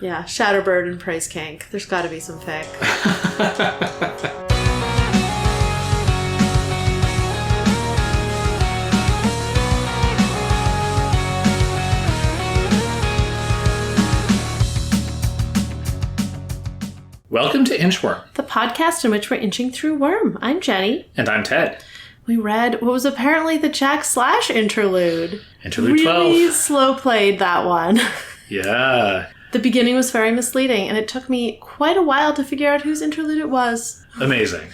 Yeah, Shatterbird and Praise Kank. There's got to be some fic. Welcome to Inchworm, the podcast in which we're inching through Worm. I'm Jenny. And I'm Ted. We read what was apparently the Jack Slash interlude. Interlude 12. Really slow played that one. Yeah. The beginning was very misleading, and it took me quite a while to figure out whose interlude it was. Amazing.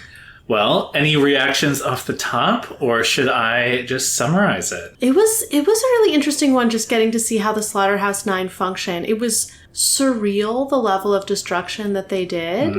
Well, any reactions off the top, or should I just summarize it? It was a really interesting one, just getting to see how the Slaughterhouse-9 function. It was surreal, the level of destruction that they did.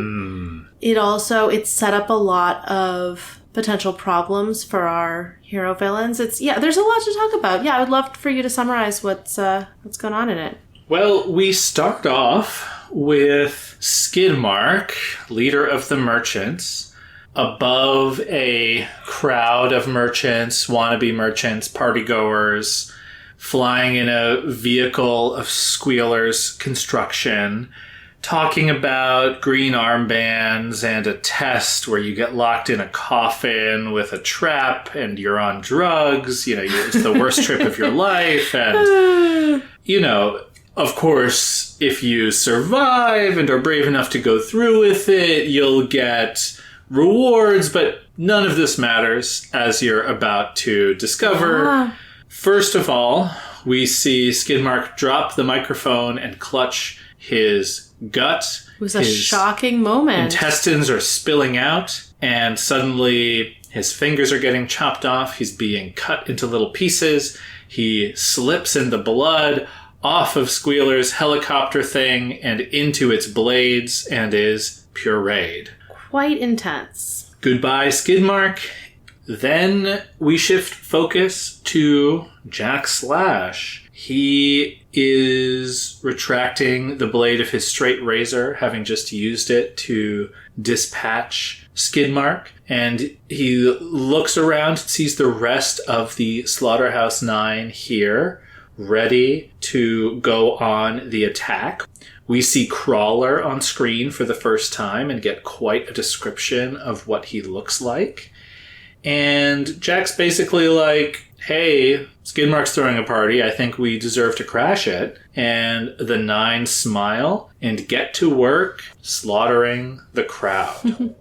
It set up a lot of potential problems for our hero villains. There's a lot to talk about. Yeah, I would love for you to summarize what's going on in it. Well, we start off with Skidmark, leader of the merchants, above a crowd of merchants, wannabe merchants, partygoers, flying in a vehicle of Squealer's construction, talking about green armbands and a test where you get locked in a coffin with a trap and you're on drugs. It's the worst trip of your life. And, of course, if you survive and are brave enough to go through with it, you'll get rewards, but none of this matters, as you're about to discover. First of all, we see Skidmark drop the microphone and clutch his gut. It was a shocking moment. Intestines are spilling out, and suddenly his fingers are getting chopped off. He's being cut into little pieces. He slips in the blood off of Squealer's helicopter thing and into its blades and is pureed. Quite intense. Goodbye, Skidmark. Then we shift focus to Jack Slash. He is retracting the blade of his straight razor, having just used it to dispatch Skidmark. And he looks around, sees the rest of the Slaughterhouse-9 here, ready to go on the attack. We see Crawler on screen for the first time and get quite a description of what he looks like. And Jack's basically like, hey, Skidmark's throwing a party. I think we deserve to crash it. And the 9 smile and get to work slaughtering the crowd.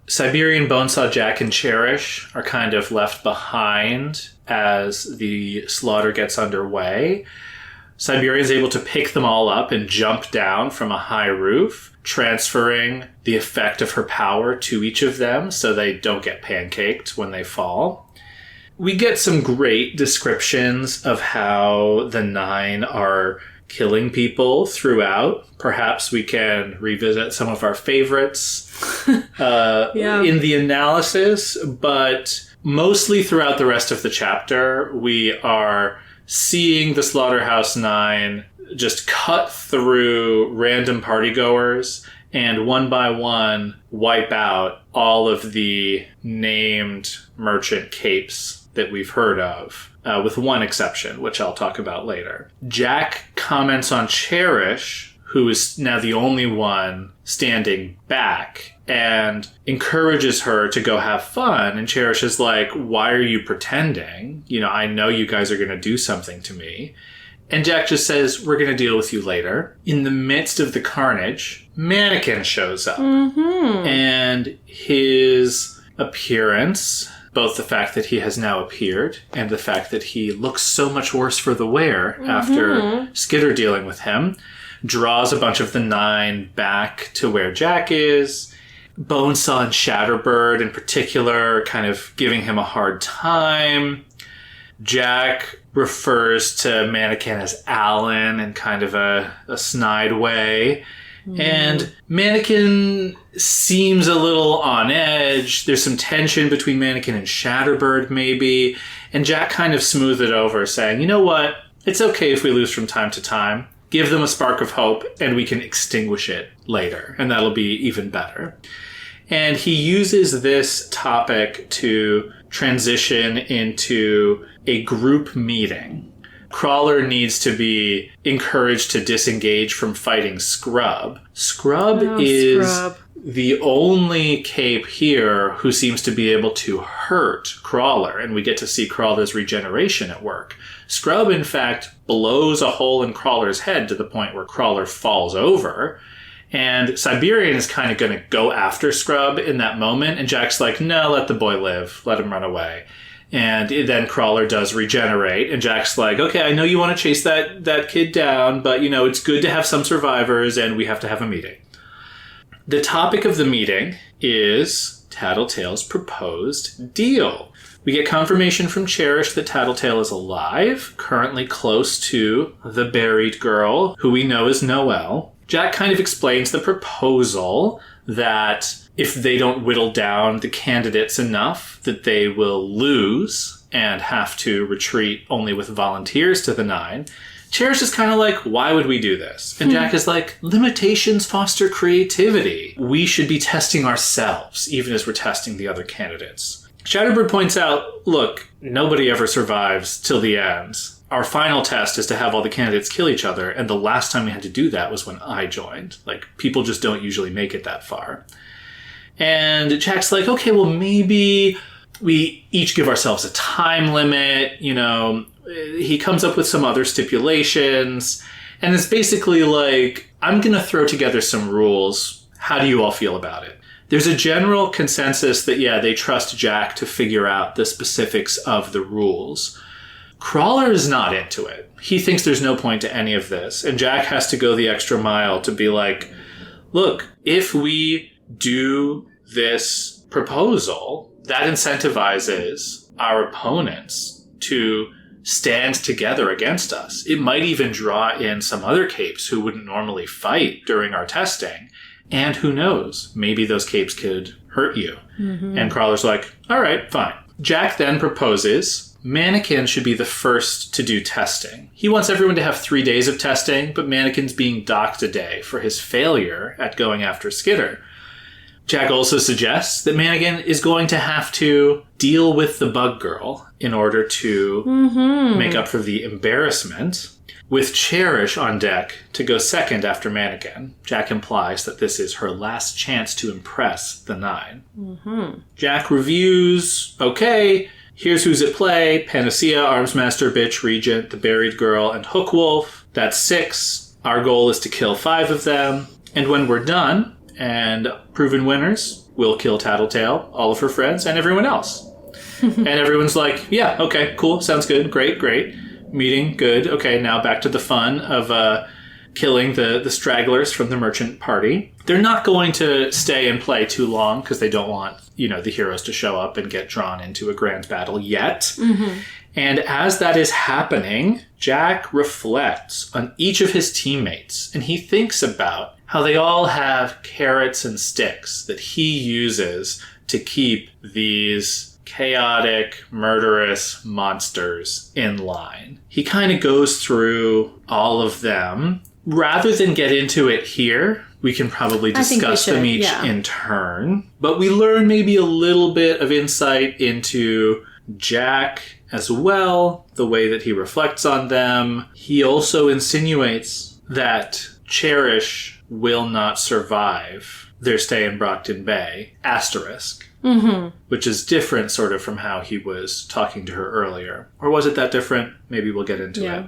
Siberian Bonesaw Jack and Cherish are kind of left behind as the slaughter gets underway. Siberian's able to pick them all up and jump down from a high roof, transferring the effect of her power to each of them so they don't get pancaked when they fall. We get some great descriptions of how the 9 are killing people throughout. Perhaps we can revisit some of our favorites in the analysis, but mostly throughout the rest of the chapter, we are seeing the Slaughterhouse-9 just cut through random partygoers and one by one wipe out all of the named merchant capes that we've heard of, with one exception, which I'll talk about later. Jack comments on Cherish, who is now the only one standing back, and encourages her to go have fun. And Cherish is like, why are you pretending? I know you guys are going to do something to me. And Jack just says, we're going to deal with you later. In the midst of the carnage, Mannequin shows up. And his appearance, both the fact that he has now appeared and the fact that he looks so much worse for the wear after Skidder dealing with him, draws a bunch of the 9 back to where Jack is. Bonesaw and Shatterbird in particular kind of giving him a hard time. Jack refers to Mannequin as Alan in kind of a snide way. And Mannequin seems a little on edge. There's some tension between Mannequin and Shatterbird maybe. And Jack kind of smoothed it over, saying, you know what? It's okay if we lose from time to time. Give them a spark of hope and we can extinguish it later. And that'll be even better. And he uses this topic to transition into a group meeting Crawler needs to be encouraged to disengage from fighting Scrub. Scrub is the only cape here who seems to be able to hurt Crawler, and we get to see Crawler's regeneration at work. Scrub, in fact, blows a hole in Crawler's head to the point where Crawler falls over. And Siberian is kind of going to go after Scrub in that moment. And Jack's like, no, let the boy live. Let him run away. And then Crawler does regenerate. And Jack's like, okay, I know you want to chase that kid down, but, it's good to have some survivors, and we have to have a meeting. The topic of the meeting is Tattletale's proposed deal. We get confirmation from Cherish that Tattletale is alive, currently close to the buried girl, who we know is Noelle. Jack kind of explains the proposal that if they don't whittle down the candidates enough, that they will lose and have to retreat only with volunteers to the 9. Cherish is kind of like, why would we do this? And Jack is like, limitations foster creativity. We should be testing ourselves, even as we're testing the other candidates. Shatterbird points out, look, nobody ever survives till the end. Our final test is to have all the candidates kill each other, and the last time we had to do that was when I joined. Like, people just don't usually make it that far. And Jack's like, okay, well, maybe we each give ourselves a time limit, He comes up with some other stipulations, and it's basically like, I'm going to throw together some rules. How do you all feel about it? There's a general consensus that, they trust Jack to figure out the specifics of the rules. Crawler is not into it. He thinks there's no point to any of this. And Jack has to go the extra mile to be like, look, if we do this proposal, that incentivizes our opponents to stand together against us. It might even draw in some other capes who wouldn't normally fight during our testing. And who knows, maybe those capes could hurt you. Mm-hmm. And Crawler's like, all right, fine. Jack then proposes Mannequin should be the first to do testing. He wants everyone to have 3 days of testing, but Mannequin's being docked a day for his failure at going after Skitter. Jack also suggests that Mannequin is going to have to deal with the bug girl in order to make up for the embarrassment. With Cherish on deck to go second after Mannequin, Jack implies that this is her last chance to impress the 9. Mm-hmm. Jack reviews, okay, here's who's at play: Panacea, Armsmaster, Bitch, Regent, the Buried Girl, and Hookwolf. That's 6. Our goal is to kill 5 of them. And when we're done, and proven winners, we'll kill Tattletale, all of her friends, and everyone else. And everyone's like, yeah, okay, cool, sounds good, great. Meeting, good. Okay, now back to the fun of killing the stragglers from the merchant party. They're not going to stay and play too long because they don't want, the heroes to show up and get drawn into a grand battle yet. Mm-hmm. And as that is happening, Jack reflects on each of his teammates, and he thinks about how they all have carrots and sticks that he uses to keep these chaotic, murderous monsters in line. He kind of goes through all of them. Rather than get into it here, we can probably discuss them each in turn. But we learn maybe a little bit of insight into Jack as well, the way that he reflects on them. He also insinuates that Cherish will not survive their stay in Brockton Bay, asterisk. Mm-hmm. Which is different sort of from how he was talking to her earlier. Or was it that different? Maybe we'll get into it.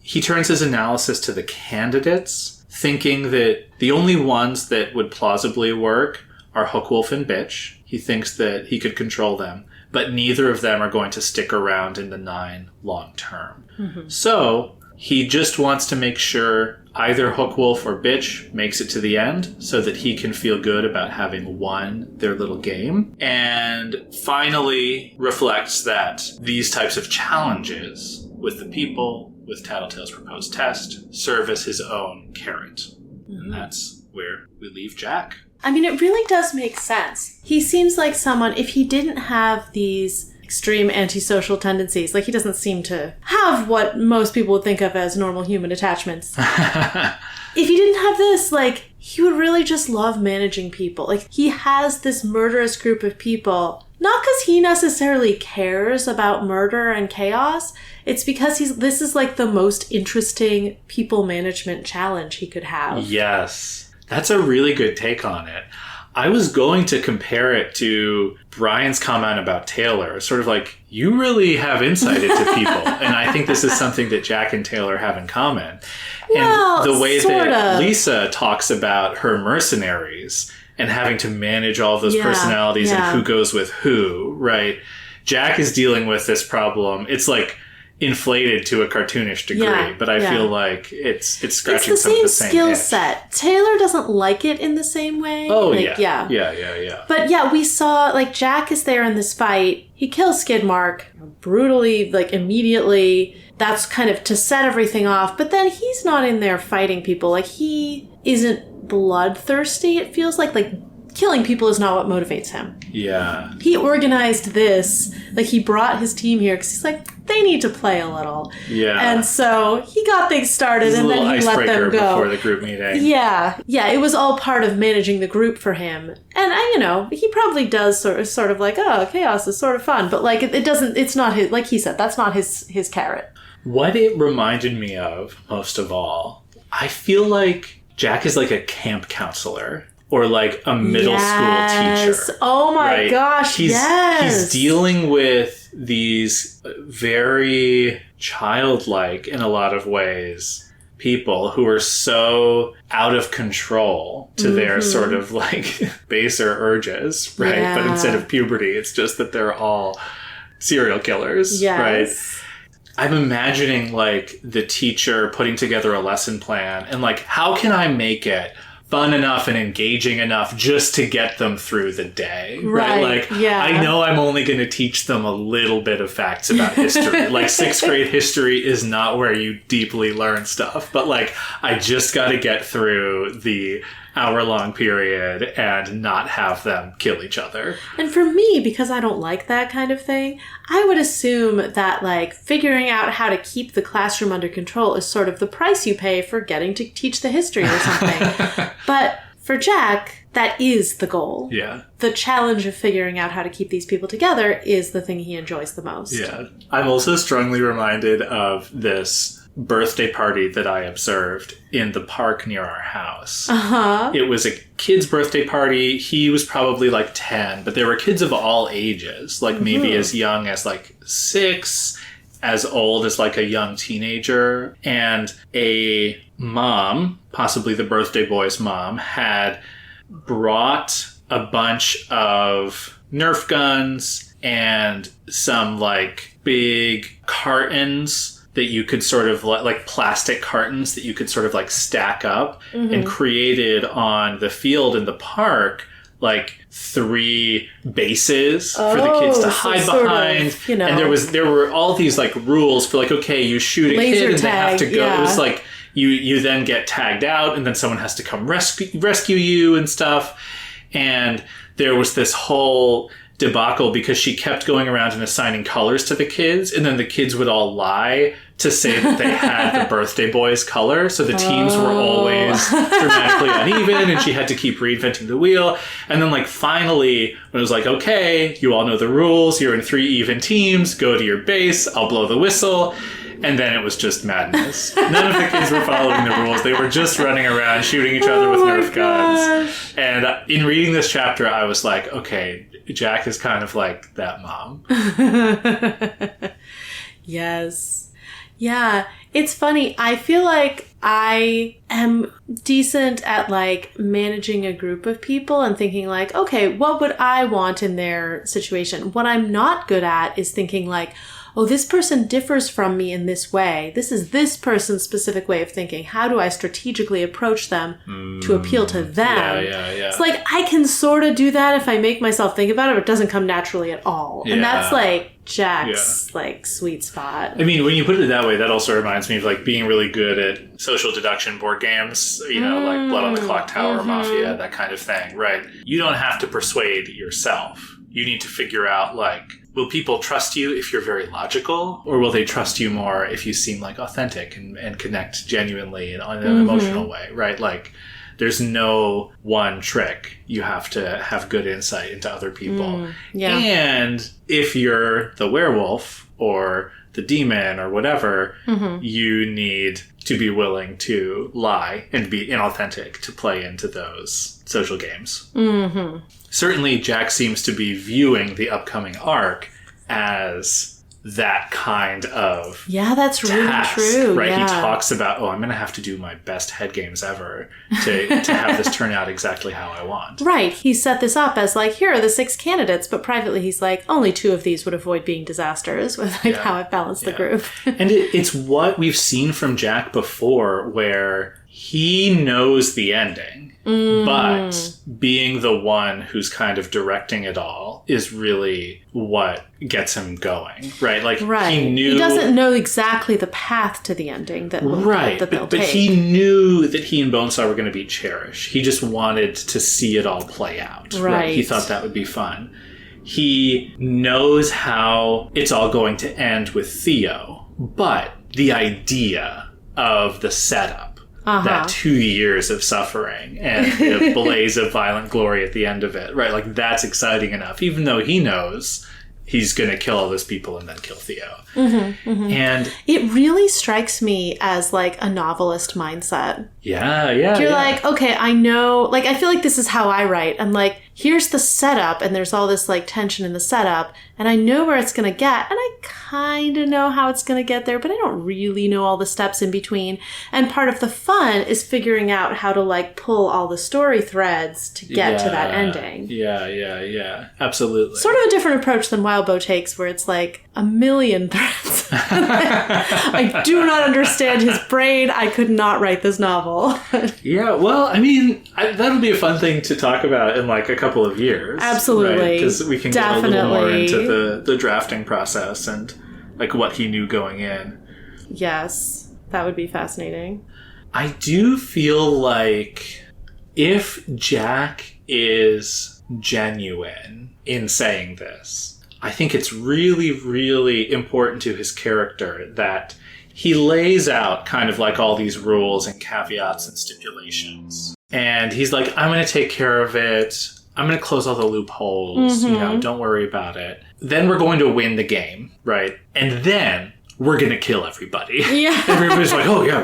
He turns his analysis to the candidates, thinking that the only ones that would plausibly work are Hookwolf and Bitch. He thinks that he could control them, but neither of them are going to stick around in the 9 long term. Mm-hmm. So he just wants to make sure either Hookwolf or Bitch makes it to the end so that he can feel good about having won their little game. And finally reflects that these types of challenges with the people, with Tattletale's proposed test, serve as his own carrot. Mm-hmm. And that's where we leave Jack. I mean, it really does make sense. He seems like someone, if he didn't have these extreme antisocial tendencies, like he doesn't seem to have what most people would think of as normal human attachments. If he didn't have this, like, he would really just love managing people. Like, he has this murderous group of people Not because he necessarily cares about murder and chaos. It's because this is like the most interesting people management challenge he could have. Yes. That's a really good take on it. I was going to compare it to Brian's comment about Taylor, sort of like, you really have insight into people. And I think this is something that Jack and Taylor have in common. Well, and the way sort that of. Lisa talks about her mercenaries and having to manage all of those personalities and who goes with who, right? Jack is dealing with this problem. It's like inflated to a cartoonish degree, but I feel like it's scratching some of the same skill itch. set. Taylor doesn't like it in the same way. Oh, like, yeah. But yeah, we saw, like, Jack is there in this fight. He kills Skidmark brutally, like, immediately. That's kind of to set everything off. But then he's not in there fighting people. Like, he isn't bloodthirsty, it feels like. Like, killing people is not what motivates him. Yeah. He organized this. Like, he brought his team here because he's like, they need to play a little. Yeah. And so he got things started and then he let them go. Before the group meeting. Yeah. Yeah, it was all part of managing the group for him. And he probably does sort of like, oh, chaos is sort of fun. But like, it's not his, like he said, that's not his carrot. What it reminded me of, most of all, I feel like Jack is like a camp counselor. Or like a middle school teacher. Oh my gosh, He's dealing with these very childlike, in a lot of ways, people who are so out of control to their sort of like baser urges, right? Yeah. But instead of puberty, it's just that they're all serial killers, right? I'm imagining like the teacher putting together a lesson plan and like, how can I make it fun enough and engaging enough just to get them through the day, right? Like, I know I'm only going to teach them a little bit of facts about history. Like, 6th grade history is not where you deeply learn stuff, but like, I just got to get through the hour-long period and not have them kill each other. And for me, because I don't like that kind of thing, I would assume that, like, figuring out how to keep the classroom under control is sort of the price you pay for getting to teach the history or something. But for Jack, that is the goal. Yeah. The challenge of figuring out how to keep these people together is the thing he enjoys the most. Yeah. I'm also strongly reminded of this birthday party that I observed in the park near our house. Uh-huh. It was a kid's birthday party. He was probably like 10, but there were kids of all ages, like maybe as young as like 6, as old as like a young teenager. And a mom, possibly the birthday boy's mom, had brought a bunch of Nerf guns and some like big cartons that you could sort of like plastic cartons that you could sort of like stack up and created on the field in the park like 3 bases for the kids to hide behind. Of, and there were all these like rules for like, okay, you shoot a kid and they have to go. Yeah. It was like you then get tagged out and then someone has to come rescue you and stuff. And there was this whole debacle because she kept going around and assigning colors to the kids, and then the kids would all lie to say that they had the birthday boy's color, so the teams were always dramatically uneven, and she had to keep reinventing the wheel. And then like finally when it was like, okay, you all know the rules, you're in 3 even teams, go to your base, I'll blow the whistle. And then it was just madness. None of the kids were following the rules. They were just running around shooting each other with Nerf guns. And in reading this chapter, I was like, okay, Jack is kind of like that mom. Yes. Yeah. It's funny. I feel like I am decent at like managing a group of people and thinking like, okay, what would I want in their situation? What I'm not good at is thinking like, oh, this person differs from me in this way. This is this person's specific way of thinking. How do I strategically approach them to appeal to them? Yeah. It's like, I can sort of do that if I make myself think about it, but it doesn't come naturally at all. Yeah. And that's like Jack's like sweet spot. I mean, when you put it that way, that also reminds me of like being really good at social deduction board games, you know, like Blood on the Clock Tower, Mafia, that kind of thing, right? You don't have to persuade yourself. You need to figure out like, will people trust you if you're very logical, or will they trust you more if you seem like authentic and connect genuinely and in an emotional way, right? Like there's no one trick. You have to have good insight into other people. Yeah. And if you're the werewolf or the demon or whatever, you need to be willing to lie and be inauthentic to play into those social games. Certainly, Jack seems to be viewing the upcoming arc as that kind of that's task, really true. Right? Yeah. He talks about, I'm going to have to do my best head games ever to have this turn out exactly how I want. Right. He set this up as like, here are the 6 candidates, but privately he's like, only 2 of these would avoid being disasters with like how I've balanced the group. And it's what we've seen from Jack before, where he knows the ending, but being the one who's kind of directing it all is really what gets him going, right? Like he knew he doesn't know exactly the path to the ending that that they'll but take. he knew that he and Bonesaw were going to beat Cherish. He just wanted to see it all play out. Right? He thought that would be fun. He knows how it's all going to end with Theo, but the idea of the setup, that 2 years of suffering and the blaze of violent glory at the end of it, right? Like, that's exciting enough, even though he knows he's going to kill all those people and then kill Theo. And it really strikes me as like a novelist mindset. You're like, okay, I know, like, I feel like this is how I write. I'm like, here's the setup, and there's all this like tension in the setup, and I know where it's going to get, and I kind of know how it's going to get there, but I don't really know all the steps in between. And part of the fun is figuring out how to like pull all the story threads to get to that ending. Absolutely. Sort of a different approach than Wild Bow takes, where it's like a million threads. I do not understand his brain. I could not write this novel. Well, I mean, that'll be a fun thing to talk about in like a couple of years. Absolutely. Because we can get a little more into the drafting process and like what he knew going in. Yes, that would be fascinating. I do feel like if Jack is genuine in saying this, I think it's really, really important to his character that he lays out kind of like all these rules and caveats and stipulations. And he's like, I'm going to take care of it. I'm going to close all the loopholes. Don't worry about it. Then we're going to win the game, right? And then we're going to kill everybody. Yeah. Everybody's like, oh, yeah,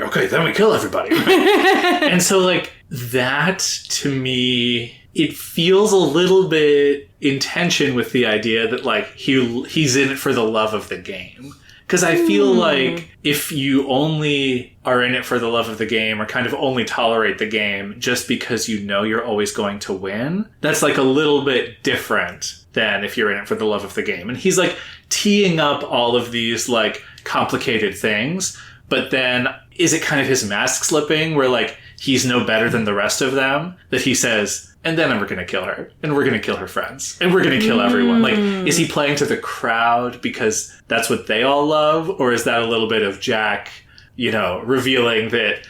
okay, then we kill everybody. Right? And so, like, that, to me, it feels a little bit in tension with the idea that, like, he's in it for the love of the game. Because I feel like if you only are in it for the love of the game or kind of only tolerate the game just because you know you're always going to win, that's like a little bit different than if you're in it for the love of the game. And he's like teeing up all of these like complicated things, but then is it kind of his mask slipping where like he's no better than the rest of them that he says, and then we're going to kill her, and we're going to kill her friends, and we're going to kill everyone. Like, is he playing to the crowd because that's what they all love? Or is that a little bit of Jack, revealing that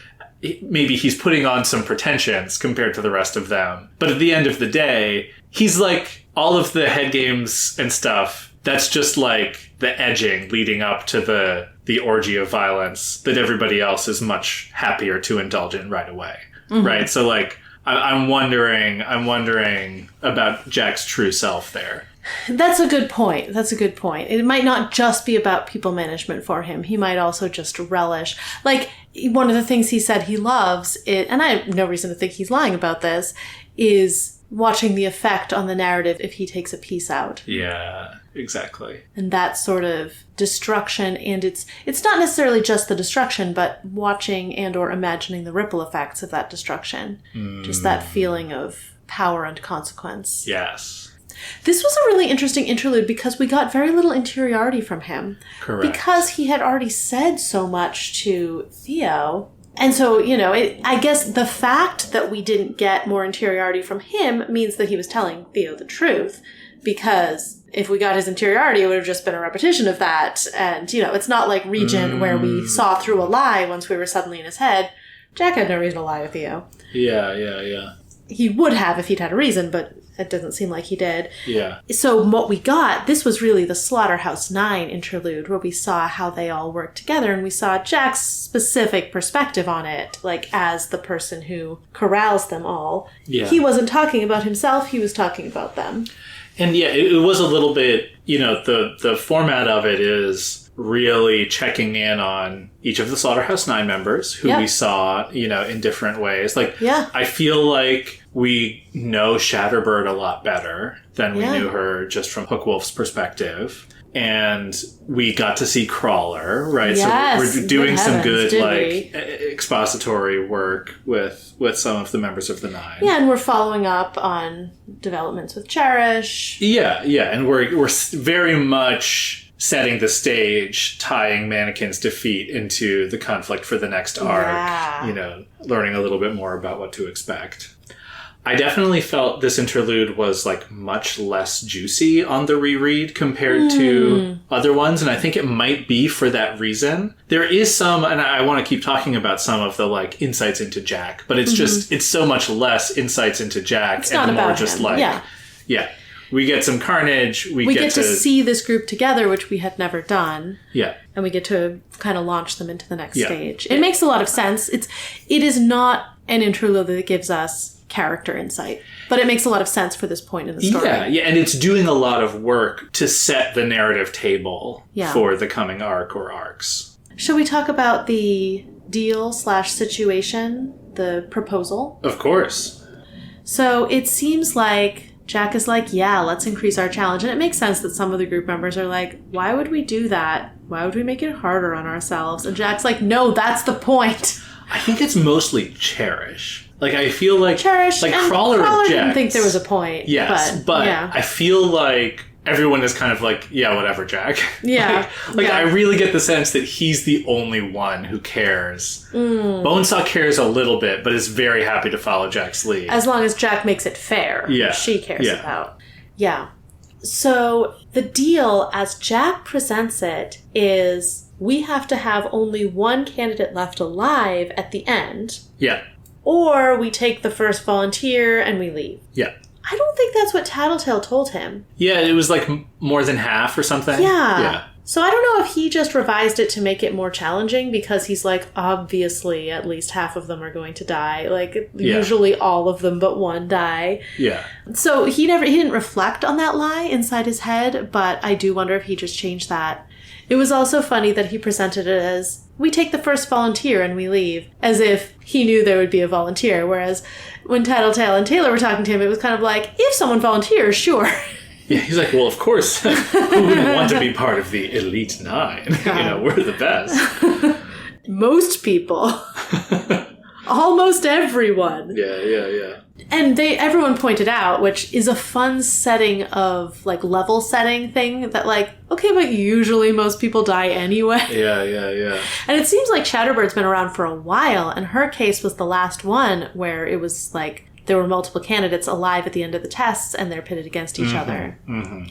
maybe he's putting on some pretensions compared to the rest of them? But at the end of the day, he's like, all of the head games and stuff, that's just like the edging leading up to the orgy of violence that everybody else is much happier to indulge in right away. Right? So, like, I'm wondering about Jack's true self there. That's a good point. It might not just be about people management for him. He might also just relish. Like, one of the things he said he loves, and I have no reason to think he's lying about this, is watching the effect on the narrative if he takes a piece out. Yeah, exactly. And that sort of destruction, and it's not necessarily just the destruction, but watching and or imagining the ripple effects of that destruction. Just that feeling of power and consequence. Yes. This was a really interesting interlude because we got very little interiority from him. Correct. Because he had already said so much to Theo. And so, I guess the fact that we didn't get more interiority from him means that he was telling Theo the truth. Because if we got his interiority, it would have just been a repetition of that. And, it's not like Regent where we saw through a lie once we were suddenly in his head. Jack had no reason to lie to Theo. Yeah. he would have if he'd had a reason, but it doesn't seem like he did. Yeah. So what we got, this was really the Slaughterhouse 9 interlude where we saw how they all worked together and we saw Jack's specific perspective on it, like as the person who corrals them all. Yeah. He wasn't talking about himself, he was talking about them. And yeah, it was a little bit, the format of it is really checking in on each of the Slaughterhouse 9 members who we saw, in different ways. I feel like we know Shatterbird a lot better than we knew her just from Hookwolf's perspective. And we got to see Crawler, right? Yes, so we're doing some good, we? expository work with some of the members of the 9. Yeah, and we're following up on developments with Cherish. Yeah, and we're very much setting the stage, tying Mannequin's defeat into the conflict for the next arc, learning a little bit more about what to expect. I definitely felt this interlude was much less juicy on the reread compared to other ones, and I think it might be for that reason. There is some, and I want to keep talking about some of the insights into Jack, but it's just, it's so much less insights into Jack it's and not more about just him. We get some carnage. We get to see this group together, which we had never done. Yeah. And we get to kind of launch them into the next stage. It makes a lot of sense. It is not an interlude that gives us character insight, but it makes a lot of sense for this point in the story. Yeah, and it's doing a lot of work to set the narrative table for the coming arc or arcs. Shall we talk about the deal/situation, the proposal? Of course. So it seems like Jack is like, yeah, let's increase our challenge. And it makes sense that some of the group members are like, why would we do that? Why would we make it harder on ourselves? And Jack's like, no, that's the point. I think it's mostly Cherish. I feel like Cherish and Crawler didn't think there was a point. Yes, but I feel like everyone is kind of yeah, whatever, Jack. Yeah. I really get the sense that he's the only one who cares. Bonesaw cares a little bit, but is very happy to follow Jack's lead. As long as Jack makes it fair. Yeah. She cares about. Yeah. So the deal, as Jack presents it, is we have to have only one candidate left alive at the end. Yeah. Or we take the first volunteer and we leave. Yeah. I don't think that's what Tattletale told him. Yeah, it was more than half or something. Yeah. So I don't know if he just revised it to make it more challenging because he's obviously at least half of them are going to die. Usually all of them but one die. Yeah. So he didn't reflect on that lie inside his head, but I do wonder if he just changed that. It was also funny that he presented it as, we take the first volunteer and we leave, as if he knew there would be a volunteer, whereas when Tattletale and Taylor were talking to him, it was kind of if someone volunteers, sure. Yeah, he's like, well, of course, who wouldn't want to be part of the Elite 9? We're the best. Most people. Almost everyone. Yeah. And everyone pointed out, which is a fun setting of, level setting thing that, okay, but usually most people die anyway. Yeah. And it seems like Shatterbird's been around for a while, and her case was the last one where it was, there were multiple candidates alive at the end of the tests, and they're pitted against each other. Mm-hmm.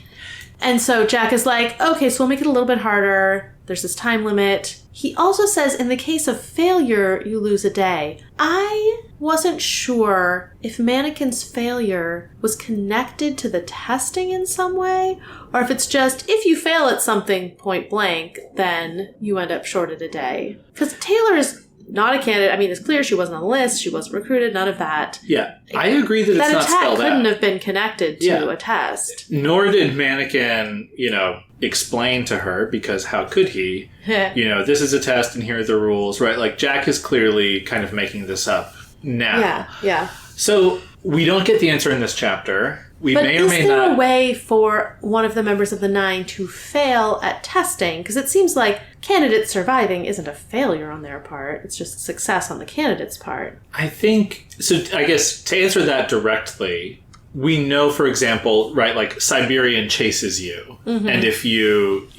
And so Jack is like, okay, so we'll make it a little bit harder. There's this time limit. He also says, in the case of failure, you lose a day. I wasn't sure if Mannequin's failure was connected to the testing in some way, or if it's just, if you fail at something point blank, then you end up shorted a day. Because Taylor is not a candidate. I mean, it's clear she wasn't on the list. She wasn't recruited. None of that. Yeah. I agree that it's not spelled out. That attack couldn't have been connected to a test. Nor did Mannequin, explain to her, because how could he? This is a test and here are the rules, right? Jack is clearly kind of making this up now. Yeah. So we don't get the answer in this chapter. We but may or may not. Is there a way for one of the members of the 9 to fail at testing? Because it seems like candidate surviving isn't a failure on their part. It's just success on the candidate's part. I think, so I guess to answer that directly, we know, for example, right, Siberian chases you. Mm-hmm. And if you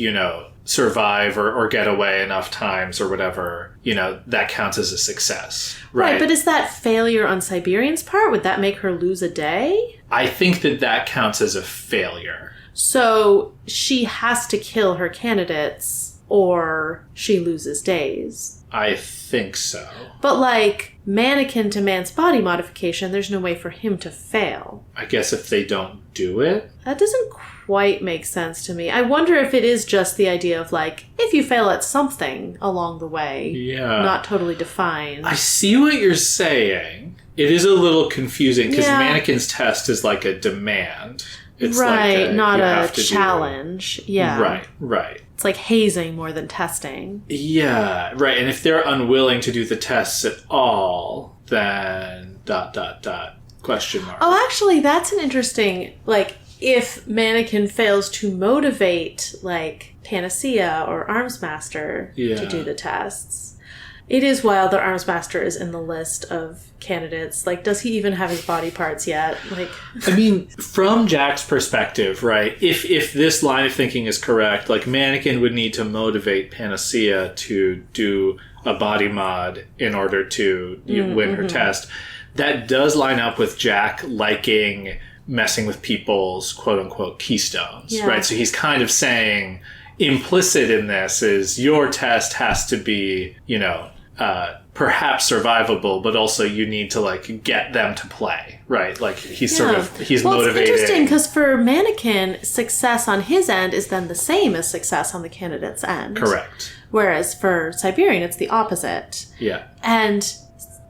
survive or get away enough times or whatever, that counts as a success. Right, but is that failure on Siberian's part? Would that make her lose a day? I think that counts as a failure. So she has to kill her candidates or she loses days. I think so. But Mannequin demands body modification, there's no way for him to fail. I guess if they don't do it? That doesn't quite make sense to me. I wonder if it is just the idea of, like, if you fail at something along the way, not totally defined. I see what you're saying. It is a little confusing because Mannequin's test is like a demand. It's right, not a challenge. Yeah. Right. It's like hazing more than testing. Yeah, right. And if they're unwilling to do the tests at all, then ... question mark. Oh, actually, that's an interesting, like, if Mannequin fails to motivate, like, Panacea or Armsmaster to do the tests. It is wild that Armsmaster is in the list of candidates. Like, does he even have his body parts yet? Like, I mean, from Jack's perspective, right, if this line of thinking is correct, like, Mannequin would need to motivate Panacea to do a body mod in order to win her test. That does line up with Jack liking messing with people's quote-unquote keystones, right? So he's kind of saying, implicit in this is your test has to be, you know, perhaps survivable, but also you need to, like, get them to play, right? Like, he's sort of, he's motivating. It's interesting because for Mannequin, success on his end is then the same as success on the candidate's end. Correct. Whereas for Siberian, it's the opposite. Yeah. And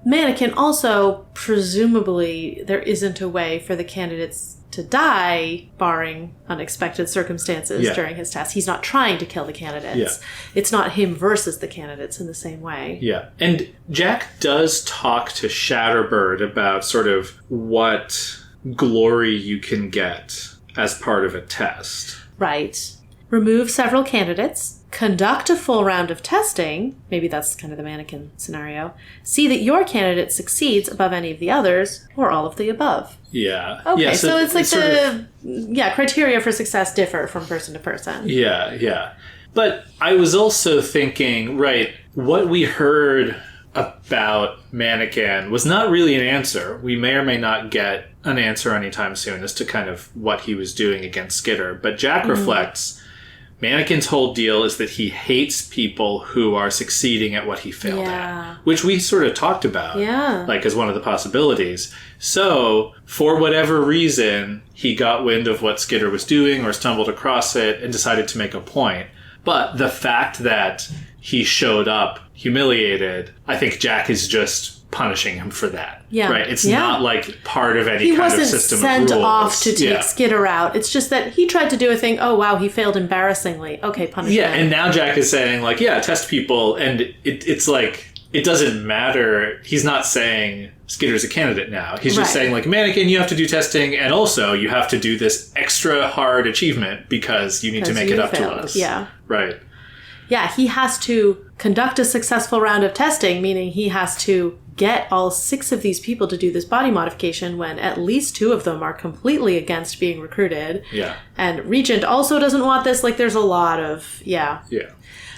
Mannequin also, presumably, there isn't a way for the candidates to die, barring unexpected circumstances during his test. He's not trying to kill the candidates. Yeah. It's not him versus the candidates in the same way. Yeah. And Jack does talk to Shatterbird about sort of what glory you can get as part of a test. Right. Remove several candidates. Conduct a full round of testing. Maybe that's kind of the Mannequin scenario. See that your candidate succeeds above any of the others, or all of the above. Yeah. Okay, yeah, so it's like criteria for success differ from person to person. Yeah. But I was also thinking, right, what we heard about Mannequin was not really an answer. We may or may not get an answer anytime soon as to kind of what he was doing against Skitter. But Jack reflects, Mannequin's whole deal is that he hates people who are succeeding at what he failed at, which we sort of talked about, like, as one of the possibilities. So, for whatever reason, he got wind of what Skitter was doing or stumbled across it and decided to make a point. But the fact that he showed up humiliated, I think Jack is just punishing him for that. Yeah. Right? It's not like part of any kind of system of rules. He wasn't sent off to take Skitter out. It's just that he tried to do a thing. Oh, wow, he failed embarrassingly. Okay, punish him. Yeah, and now Jack is saying, like, test people. And it's like, it doesn't matter. He's not saying Skitter's a candidate now. He's just saying, like, Mannequin, you have to do testing. And also, you have to do this extra hard achievement because you need to make it up to us. Yeah. Right. Yeah, he has to conduct a successful round of testing, meaning he has to get all 6 of these people to do this body modification when at least 2 of them are completely against being recruited. Yeah. And Regent also doesn't want this. Like, there's a lot of, Yeah.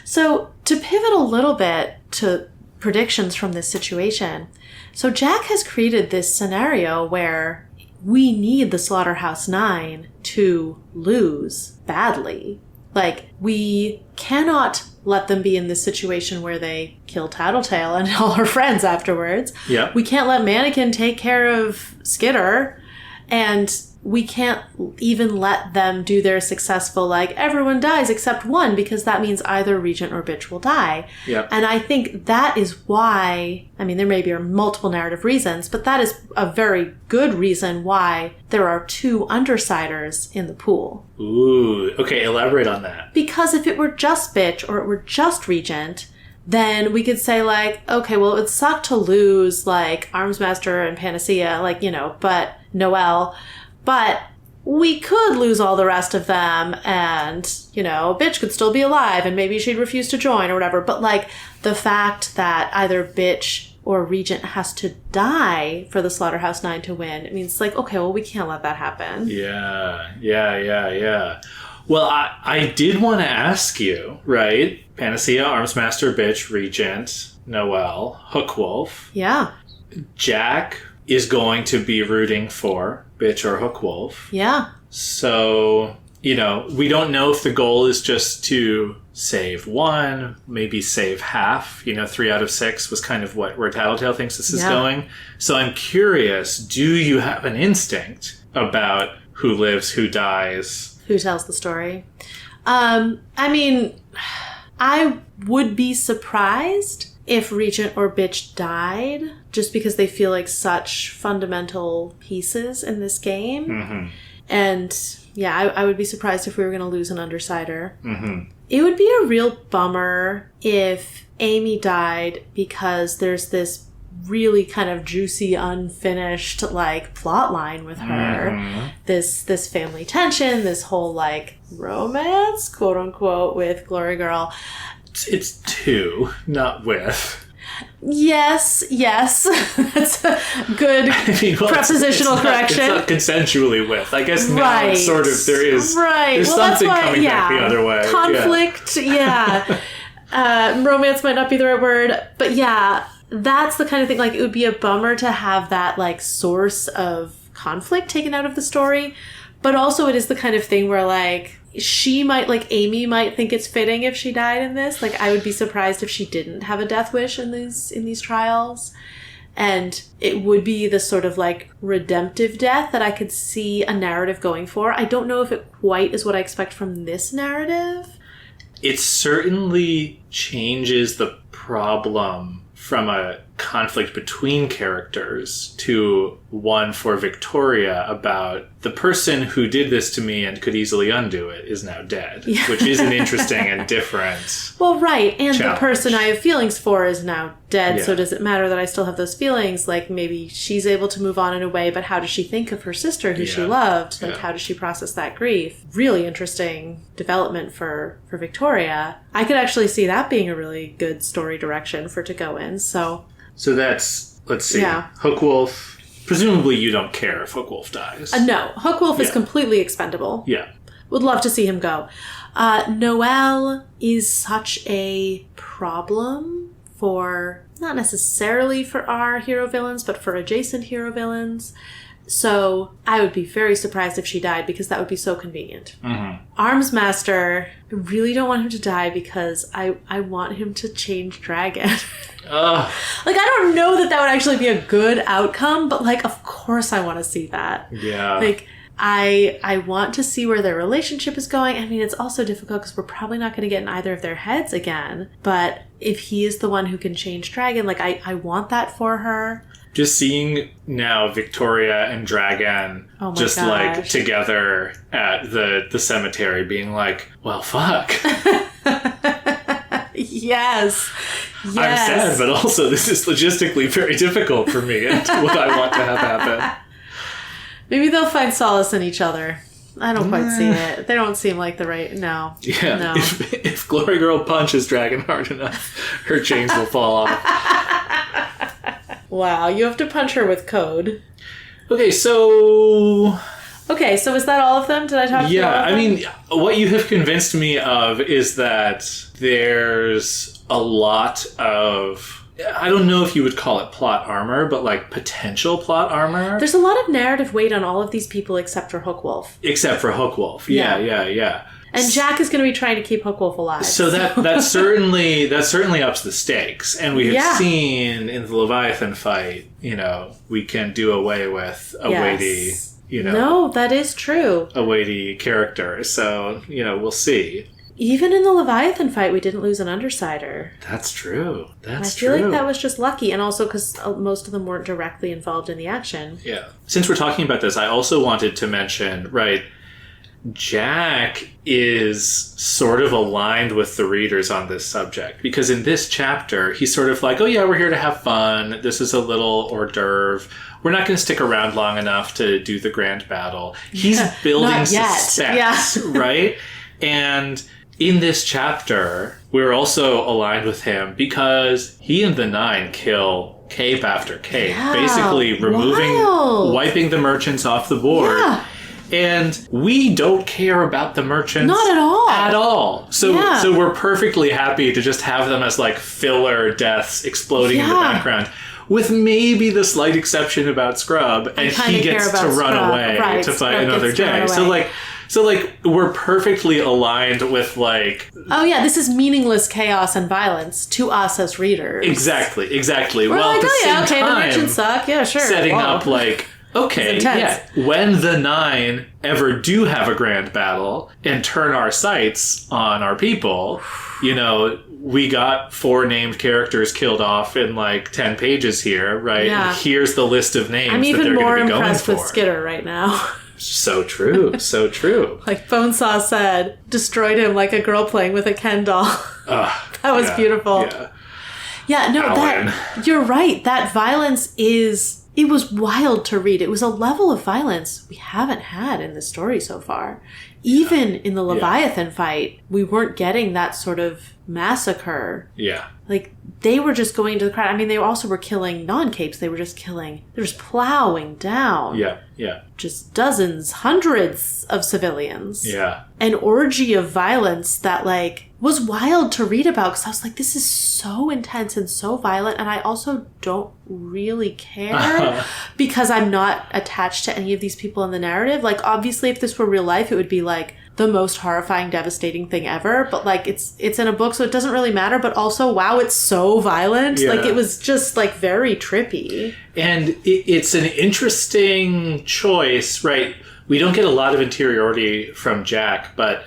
So to pivot a little bit to predictions from this situation. So Jack has created this scenario where we need the Slaughterhouse 9 to lose badly. Like, we cannot let them be in this situation where they kill Tattletale and all her friends afterwards. Yeah. We can't let Mannequin take care of Skitter. And we can't even let them do their successful, like, everyone dies except one, because that means either Regent or Bitch will die. Yep. And I think that is why, I mean, there may be multiple narrative reasons, but that is a very good reason why there are 2 Undersiders in the pool. Ooh, okay, elaborate on that. Because if it were just Bitch or it were just Regent, then we could say, like, okay, well, it would suck to lose, like, Armsmaster and Panacea, like, but Noelle. But we could lose all the rest of them and, Bitch could still be alive and maybe she'd refuse to join or whatever. But, like, the fact that either Bitch or Regent has to die for the Slaughterhouse 9 to win, it means, like, okay, well, we can't let that happen. Yeah. Well, I did want to ask you, right? Panacea, Armsmaster, Bitch, Regent, Noelle, Hookwolf. Yeah. Jack is going to be rooting for Bitch or Hookwolf. Yeah. So, we don't know if the goal is just to save one, maybe save half. 3 out of 6 was kind of where Tattletale thinks this is going. So I'm curious, do you have an instinct about who lives, who dies? Who tells the story? I mean, I would be surprised if Regent or Bitch died, just because they feel like such fundamental pieces in this game. Mm-hmm. And yeah, I would be surprised if we were going to lose an Undersider. Mm-hmm. It would be a real bummer if Amy died, because there's this really kind of juicy, unfinished, like, plot line with her. Mm-hmm. This family tension, this whole, like, romance, quote unquote, with Glory Girl. It's to, not with. Yes. That's a good prepositional correction. It's not consensually with. I guess now it's sort of, there's something coming back the other way. Conflict, romance might not be the right word, but yeah, that's the kind of thing, like, it would be a bummer to have that, like, source of conflict taken out of the story, but also it is the kind of thing where, like, Amy might think it's fitting if she died in this. Like, I would be surprised if she didn't have a death wish in these trials. And it would be the sort of, like, redemptive death that I could see a narrative going for. I don't know if it quite is what I expect from this narrative. It certainly changes the problem from a conflict between characters to one for Victoria about the person who did this to me and could easily undo it is now dead, which is an interesting and different right. And challenge. The person I have feelings for is now dead, so does it matter that I still have those feelings? Like, maybe she's able to move on in a way, but how does she think of her sister who she loved? Like, how does she process that grief? Really interesting development for Victoria. I could actually see that being a really good story direction to go in, So that's, let's see, Hookwolf. Presumably you don't care if Hookwolf dies. No, Hookwolf is completely expendable. Yeah. Would love to see him go. Noelle is such a problem for, not necessarily for our hero villains, but for adjacent hero villains. So I would be very surprised if she died, because that would be so convenient. Mm-hmm. Armsmaster, I really don't want him to die, because I want him to change dragon. Like, I don't know that would actually be a good outcome, but, like, of course I want to see that. Yeah. Like, I want to see where their relationship is going. I mean, it's also difficult because we're probably not going to get in either of their heads again. But if he is the one who can change dragon, like, I want that for her. Just seeing now Victoria and Dragon like together at the cemetery being like, well, fuck. Yes. I'm sad, but also this is logistically very difficult for me and what I want to have happen. Maybe they'll find solace in each other. I don't quite see it. They don't seem like the right... No. Yeah. No. If Glory Girl punches Dragon hard enough, her chains will fall off. Wow, you have to punch her with code. Okay, so is that all of them? Did I talk to you about them? I mean, what you have convinced me of is that there's a lot of, I don't know if you would call it plot armor, but, like, potential plot armor. There's a lot of narrative weight on all of these people except for Hookwolf. Yeah. And Jack is going to be trying to keep Hookwolf alive. So that certainly ups the stakes. And we have seen in the Leviathan fight, we can do away with a weighty, No, that is true. A weighty character. So, we'll see. Even in the Leviathan fight, we didn't lose an Undersider. That's true. I feel like that was just lucky. And also because most of them weren't directly involved in the action. Yeah. Since we're talking about this, I also wanted to mention, Jack is sort of aligned with the readers on this subject, because in this chapter, he's sort of like, oh yeah, we're here to have fun. This is a little hors d'oeuvre. We're not going to stick around long enough to do the grand battle. He's building suspense, right? And in this chapter, we're also aligned with him because he and the Nine kill cape after cape, basically wiping the merchants off the board. Yeah. And we don't care about the merchants. Not at all. At all. So we're perfectly happy to just have them as, like, filler deaths exploding in the background. With maybe the slight exception about Scrub. And he gets to run away to fight another day. So, like, we're perfectly aligned with, like... Oh, yeah, this is meaningless chaos and violence to us as readers. Exactly. We're well, like, at the same okay, time, the merchants suck. Yeah, sure. setting up, like... Okay, yeah. When the 9 ever do have a grand battle and turn our sights on our people, you know, we got 4 named characters killed off in like 10 pages here, right? Yeah. Here's the list of names I'm that even they're more going to be going impressed for. with Skitter right now. So true. Like Bonesaw said, destroyed him like a girl playing with a Ken doll. That was beautiful. Yeah, no, you're right. That violence it was wild to read. It was a level of violence we haven't had in the story so far. Even in the Leviathan fight, we weren't getting that sort of massacre. Yeah. Like, they were just going to the crowd. I mean, they also were killing non-capes. They were just plowing down. Yeah. Just dozens, hundreds of civilians. Yeah. An orgy of violence that, like, was wild to read about because I was like, this is so intense and so violent, and I also don't really care because I'm not attached to any of these people in the narrative. Like, obviously, if this were real life, it would be, like, the most horrifying, devastating thing ever, but, like, it's in a book, so it doesn't really matter, but also, wow, it's so violent. Yeah. Like, it was just, like, very trippy. And it's an interesting choice, right? We don't get a lot of interiority from Jack, but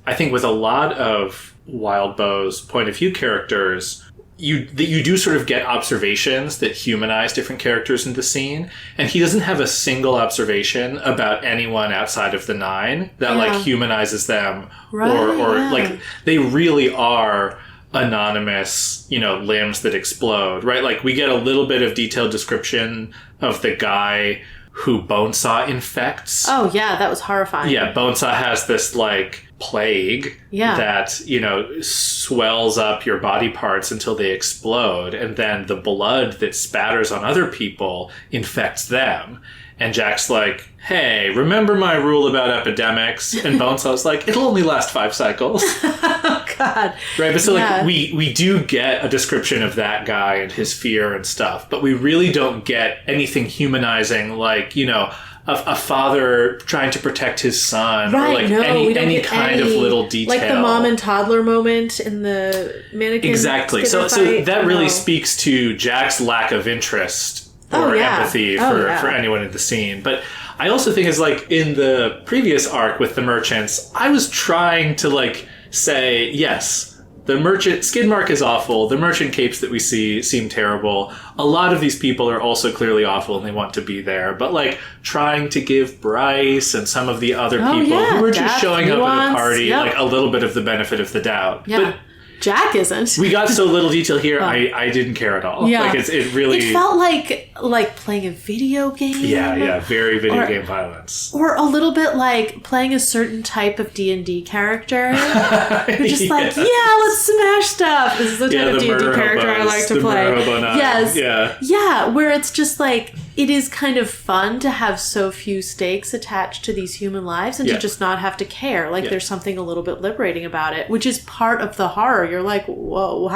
I think with a lot of Wild Bow's point of view characters, you do sort of get observations that humanize different characters in the scene, and he doesn't have a single observation about anyone outside of the 9 that like humanizes them, like they really are anonymous, you know, limbs that explode, right? Like we get a little bit of detailed description of the guy who Bonesaw infects. Oh yeah, that was horrifying. Yeah, Bonesaw has this like plague that, you know, swells up your body parts until they explode, and then the blood that spatters on other people infects them. And Jack's like, hey, remember my rule about epidemics? And Bonesaw's like, it'll only last 5 cycles. Oh, God. Right, but so like we do get a description of that guy and his fear and stuff, but we really don't get anything humanizing, like, you know, a father trying to protect his son, right? Or like any kind of little detail, like the mom and toddler moment in the Mannequin. Exactly. So that really speaks to Jack's lack of interest or empathy for anyone in the scene. But I also think it's like in the previous arc with the merchants, I was trying to like say, yes, the merchant Skidmark is awful. The merchant capes that we see seem terrible. A lot of these people are also clearly awful and they want to be there. But like trying to give Bryce and some of the other people who are just showing up at a party like a little bit of the benefit of the doubt. Yeah. But Jack isn't. We got so little detail here. I didn't care at all. Yeah. Like it really. It felt like playing a video game. Yeah. Very video game violence. Or a little bit like playing a certain type of D&D character. You're just like, let's smash stuff. This is the type of D&D character I like to play. Yes. Yeah. Where it's just like, it is kind of fun to have so few stakes attached to these human lives and to just not have to care. Like there's something a little bit liberating about it, which is part of the horror. You're like, whoa,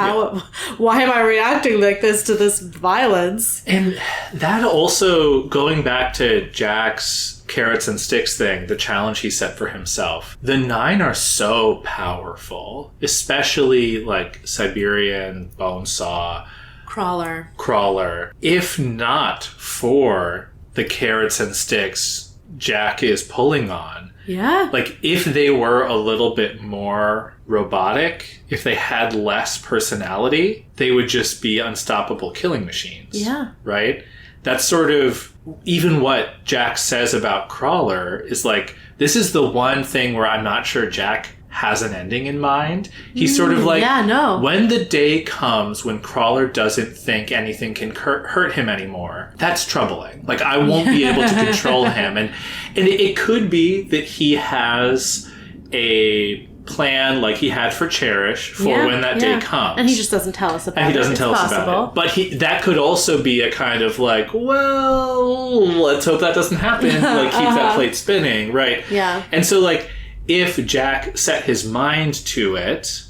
why am I reacting like this to this violence? And that also, going back to Jack's carrots and sticks thing, the challenge he set for himself. The 9 are so powerful, especially like Siberian, Bonesaw, Crawler. If not for the carrots and sticks Jack is pulling on. Yeah. Like, if they were a little bit more robotic, if they had less personality, they would just be unstoppable killing machines. Yeah. Right? That's sort of even what Jack says about Crawler is like, this is the one thing where I'm not sure Jack has an ending in mind. He's sort of like, when the day comes when Crawler doesn't think anything can hurt him anymore, that's troubling. Like, I won't be able to control him. And it could be that he has a plan like he had for Cherish for when that day comes. And he just doesn't tell us about it. And he doesn't tell us about it. But that could also be a kind of like, well, let's hope that doesn't happen. Like, keep that plate spinning, right? Yeah. And so, like, if Jack set his mind to it,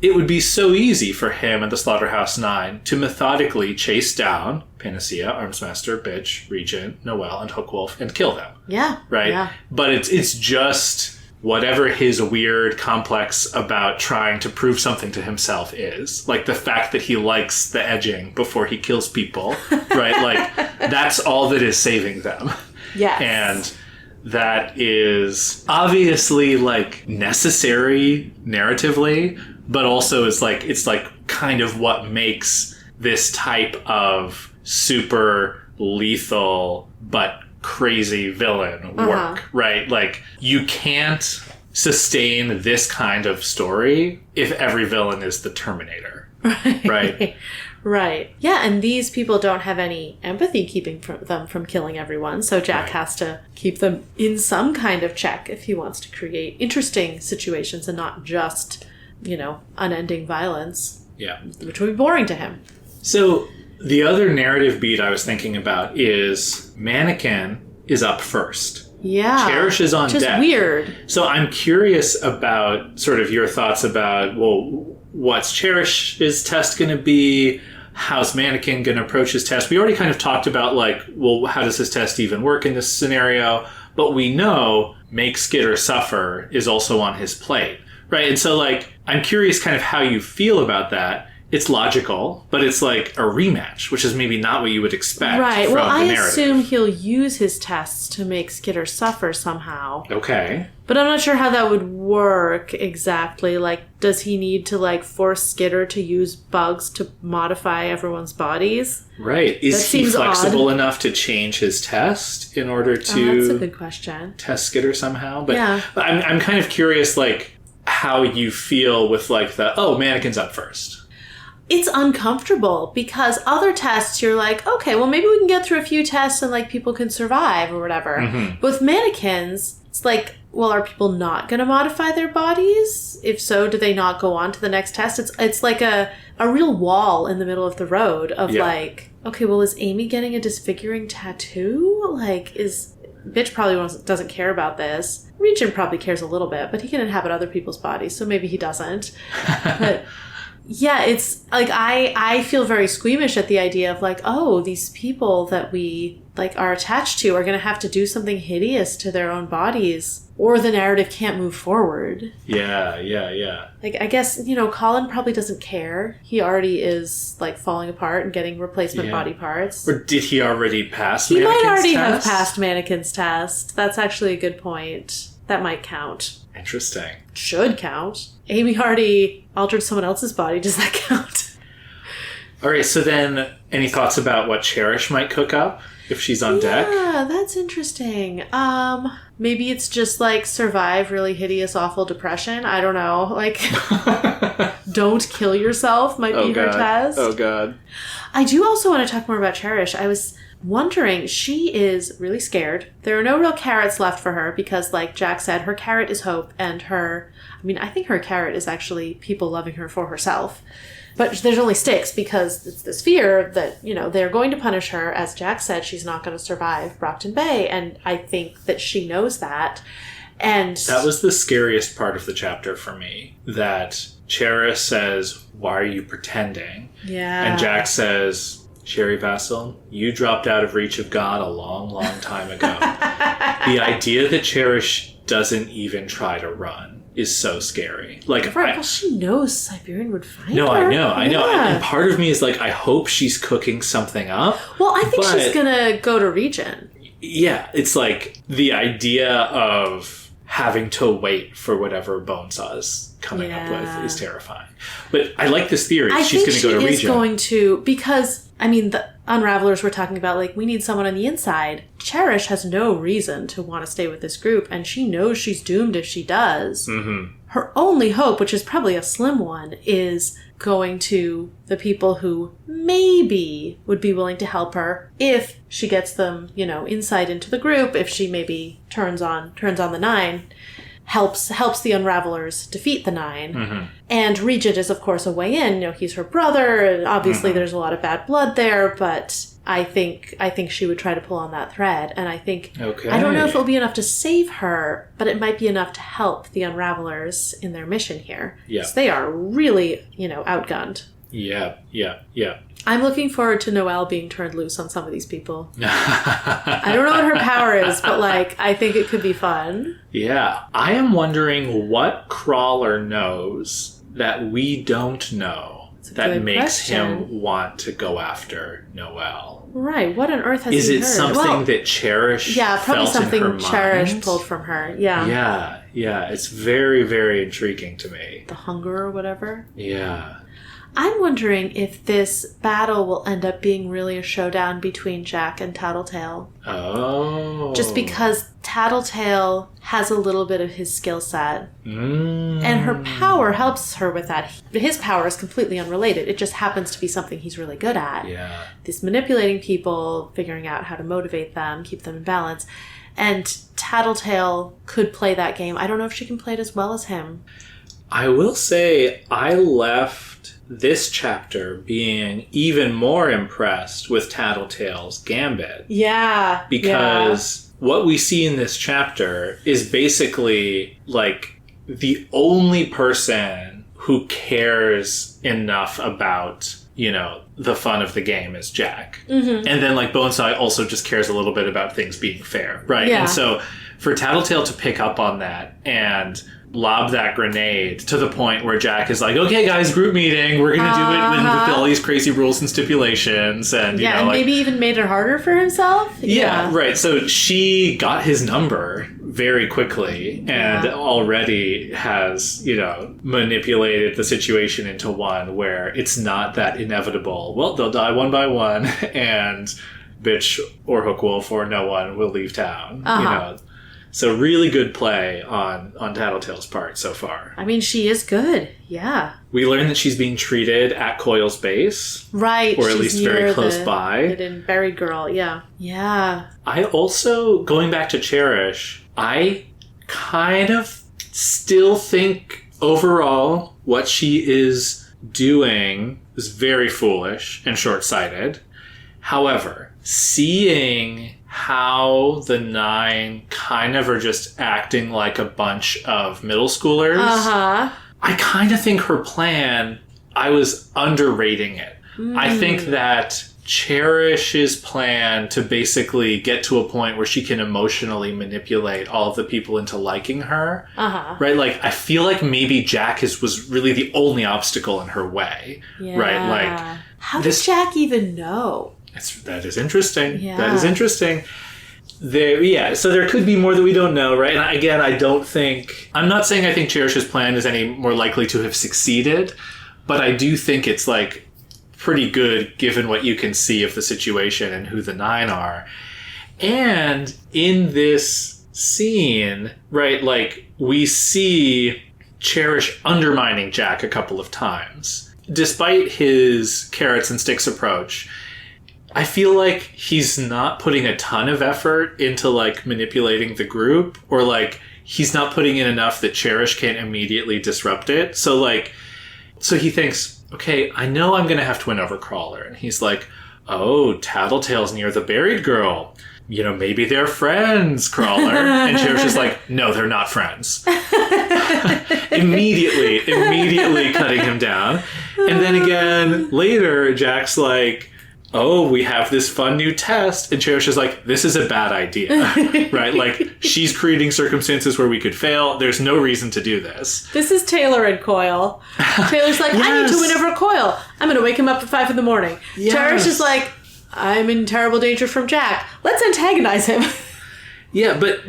it would be so easy for him and the Slaughterhouse 9 to methodically chase down Panacea, Armsmaster, Bitch, Regent, Noelle, and Hookwolf and kill them. Yeah. Right? Yeah. But it's just whatever his weird complex about trying to prove something to himself is. Like the fact that he likes the edging before he kills people, right? Like that's all that is saving them. Yes. And that is obviously like necessary narratively, but also is like, it's like kind of what makes this type of super lethal but crazy villain work, right? Like you can't sustain this kind of story if every villain is the Terminator, right? Right. Yeah, and these people don't have any empathy keeping them from killing everyone, so Jack has to keep them in some kind of check if he wants to create interesting situations and not just, unending violence. Yeah. Which would be boring to him. So the other narrative beat I was thinking about is Mannequin is up first. Yeah. Cherish is on deck. Just weird. So I'm curious about sort of your thoughts about, well, what's Cherish's test going to be? How's Mannequin going to approach his test? We already kind of talked about like, well, how does his test even work in this scenario? But we know make Skitter suffer is also on his plate, right? And so like, I'm curious kind of how you feel about that. It's logical, but it's like a rematch, which is maybe not what you would expect right. from Well, the I narrative. assume he'll use his tests to make Skitter suffer somehow. Okay. But I'm not sure how that would work exactly. Like, does he need to, like, force Skitter to use bugs to modify everyone's bodies? Right. Is he flexible enough to change his test in order to that's a good question. Test Skitter somehow? But yeah. I'm kind of curious, like, how you feel with, like, Mannequin's up first. It's uncomfortable because other tests you're like, okay, well maybe we can get through a few tests and like people can survive or whatever. Mm-hmm. But with mannequins, it's like, well, are people not going to modify their bodies? If so, do they not go on to the next test? It's like a real wall in the middle of the road of like, okay, well, is Amy getting a disfiguring tattoo? Like, Bitch probably doesn't care about this. Regent probably cares a little bit, but he can inhabit other people's bodies, so maybe he doesn't. But yeah, it's like I feel very squeamish at the idea of like, oh, these people that we like are attached to are going to have to do something hideous to their own bodies, or the narrative can't move forward. Yeah. Like, I guess, Colin probably doesn't care. He already is like falling apart and getting replacement body parts. Or did he already pass He Mannequin's might already test? have passed Mannequin's test. That's actually a good point. That might count. Interesting. Should count. Amy already altered someone else's body. Does that count? All right, so then any thoughts about what Cherish might cook up if she's on deck? Yeah, that's interesting. Maybe it's just like survive really hideous, awful depression. I don't know. Like, don't kill yourself might be her test. Oh, God. I do also want to talk more about Cherish. I was wondering, she is really scared. There are no real carrots left for her because, like Jack said, her carrot is hope, and I think her carrot is actually people loving her for herself. But there's only sticks because it's this fear that, they're going to punish her. As Jack said, she's not going to survive Brockton Bay, and I think that she knows that. And that was the scariest part of the chapter for me, that Cherish says, "Why are you pretending?" Yeah. And Jack says, "Sherry Vassal, you dropped out of reach of God a long, long time ago." The idea that Cherish doesn't even try to run is so scary. Like, well, she knows Siberian would find her. No, I know. Yeah. And part of me is like, I hope she's cooking something up. Well, I think she's gonna go to Regent. Yeah, it's like the idea of having to wait for whatever Bonesaw's coming up with is terrifying. But I like this theory. She's going to go to Regent. I think she is going to, because, the Unravelers were talking about, like, we need someone on the inside. Cherish has no reason to want to stay with this group, and she knows she's doomed if she does. Mm-hmm. Her only hope, which is probably a slim one, is going to the people who maybe would be willing to help her if she gets them, insight into the group, if she maybe turns on the Nine, helps the Unravelers defeat the Nine. Mm-hmm. And Regent is, of course, a way in. He's her brother, and obviously there's a lot of bad blood there, but I think she would try to pull on that thread, and I think, I don't know if it'll be enough to save her, but it might be enough to help the Unravelers in their mission here. Yeah. So they are really, outgunned. Yeah. I'm looking forward to Noelle being turned loose on some of these people. I don't know what her power is, but I think it could be fun. Yeah. I am wondering what Crawler knows that we don't know that makes him want to go after Noelle. Right. What on earth has he heard? Is it something that Cherish probably felt something in her Cherish mind? pulled from her. Yeah. Yeah. It's very, very intriguing to me. The hunger or whatever. Yeah. I'm wondering if this battle will end up being really a showdown between Jack and Tattletale. Oh. Just because Tattletale has a little bit of his skill set. And her power helps her with that. His power is completely unrelated. It just happens to be something he's really good at. Yeah. This manipulating people, figuring out how to motivate them, keep them in balance. And Tattletale could play that game. I don't know if she can play it as well as him. I will say I left this chapter being even more impressed with Tattletale's gambit. Yeah. Because what we see in this chapter is basically the only person who cares enough about, the fun of the game is Jack. Mm-hmm. And then Boneseye also just cares a little bit about things being fair, right? Yeah. And so for Tattletale to pick up on that and lob that grenade to the point where Jack is like, okay guys, group meeting, we're gonna do it with all these crazy rules and stipulations, and and maybe even made it harder for himself. Yeah, right. So she got his number very quickly and already has, manipulated the situation into one where it's not that inevitable, well, they'll die one by one and bitch or hook wolf or no one will leave town. So really good play on Tattletale's part so far. I mean, she is good. Yeah. We learn that she's being treated at Coyle's base. Right. Or at least very close by. Hidden buried girl. Yeah. Yeah. I also, going back to Cherish, I kind of still think overall what she is doing is very foolish and short-sighted. However, seeing how the 9 kind of are just acting like a bunch of middle schoolers. I kind of think her plan, I was underrating it. I think that Cherish's plan to basically get to a point where she can emotionally manipulate all of the people into liking her, right? I feel like maybe Jack was really the only obstacle in her way, right? How does Jack even know? That is interesting. Yeah. That is interesting. So there could be more that we don't know, right? And again, I'm not saying I think Cherish's plan is any more likely to have succeeded, but I do think it's pretty good given what you can see of the situation and who the 9 are. And in this scene, right, we see Cherish undermining Jack a couple of times. Despite his carrots and sticks approach, I feel like he's not putting a ton of effort into manipulating the group, or he's not putting in enough that Cherish can't immediately disrupt it. So he thinks, okay, I know I'm going to have to win over Crawler. And he's like, oh, Tattletale's near the buried girl. Maybe they're friends, Crawler. And Cherish is like, no, they're not friends. Immediately cutting him down. And then again, later, Jack's like, oh, we have this fun new test. And Cherish is like, this is a bad idea, right? She's creating circumstances where we could fail. There's no reason to do this. This is Taylor and Coyle. Taylor's like, I need to win over Coyle. I'm going to wake him up at 5 a.m. Yes. Cherish is like, I'm in terrible danger from Jack. Let's antagonize him. Yeah, but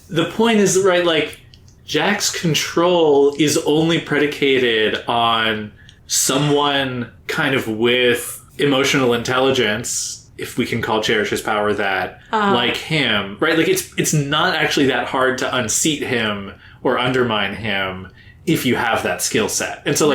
the point is, right, Jack's control is only predicated on someone kind of with emotional intelligence, if we can call Cherish's power that, like him, right? It's not actually that hard to unseat him or undermine him if you have that skill set. And so,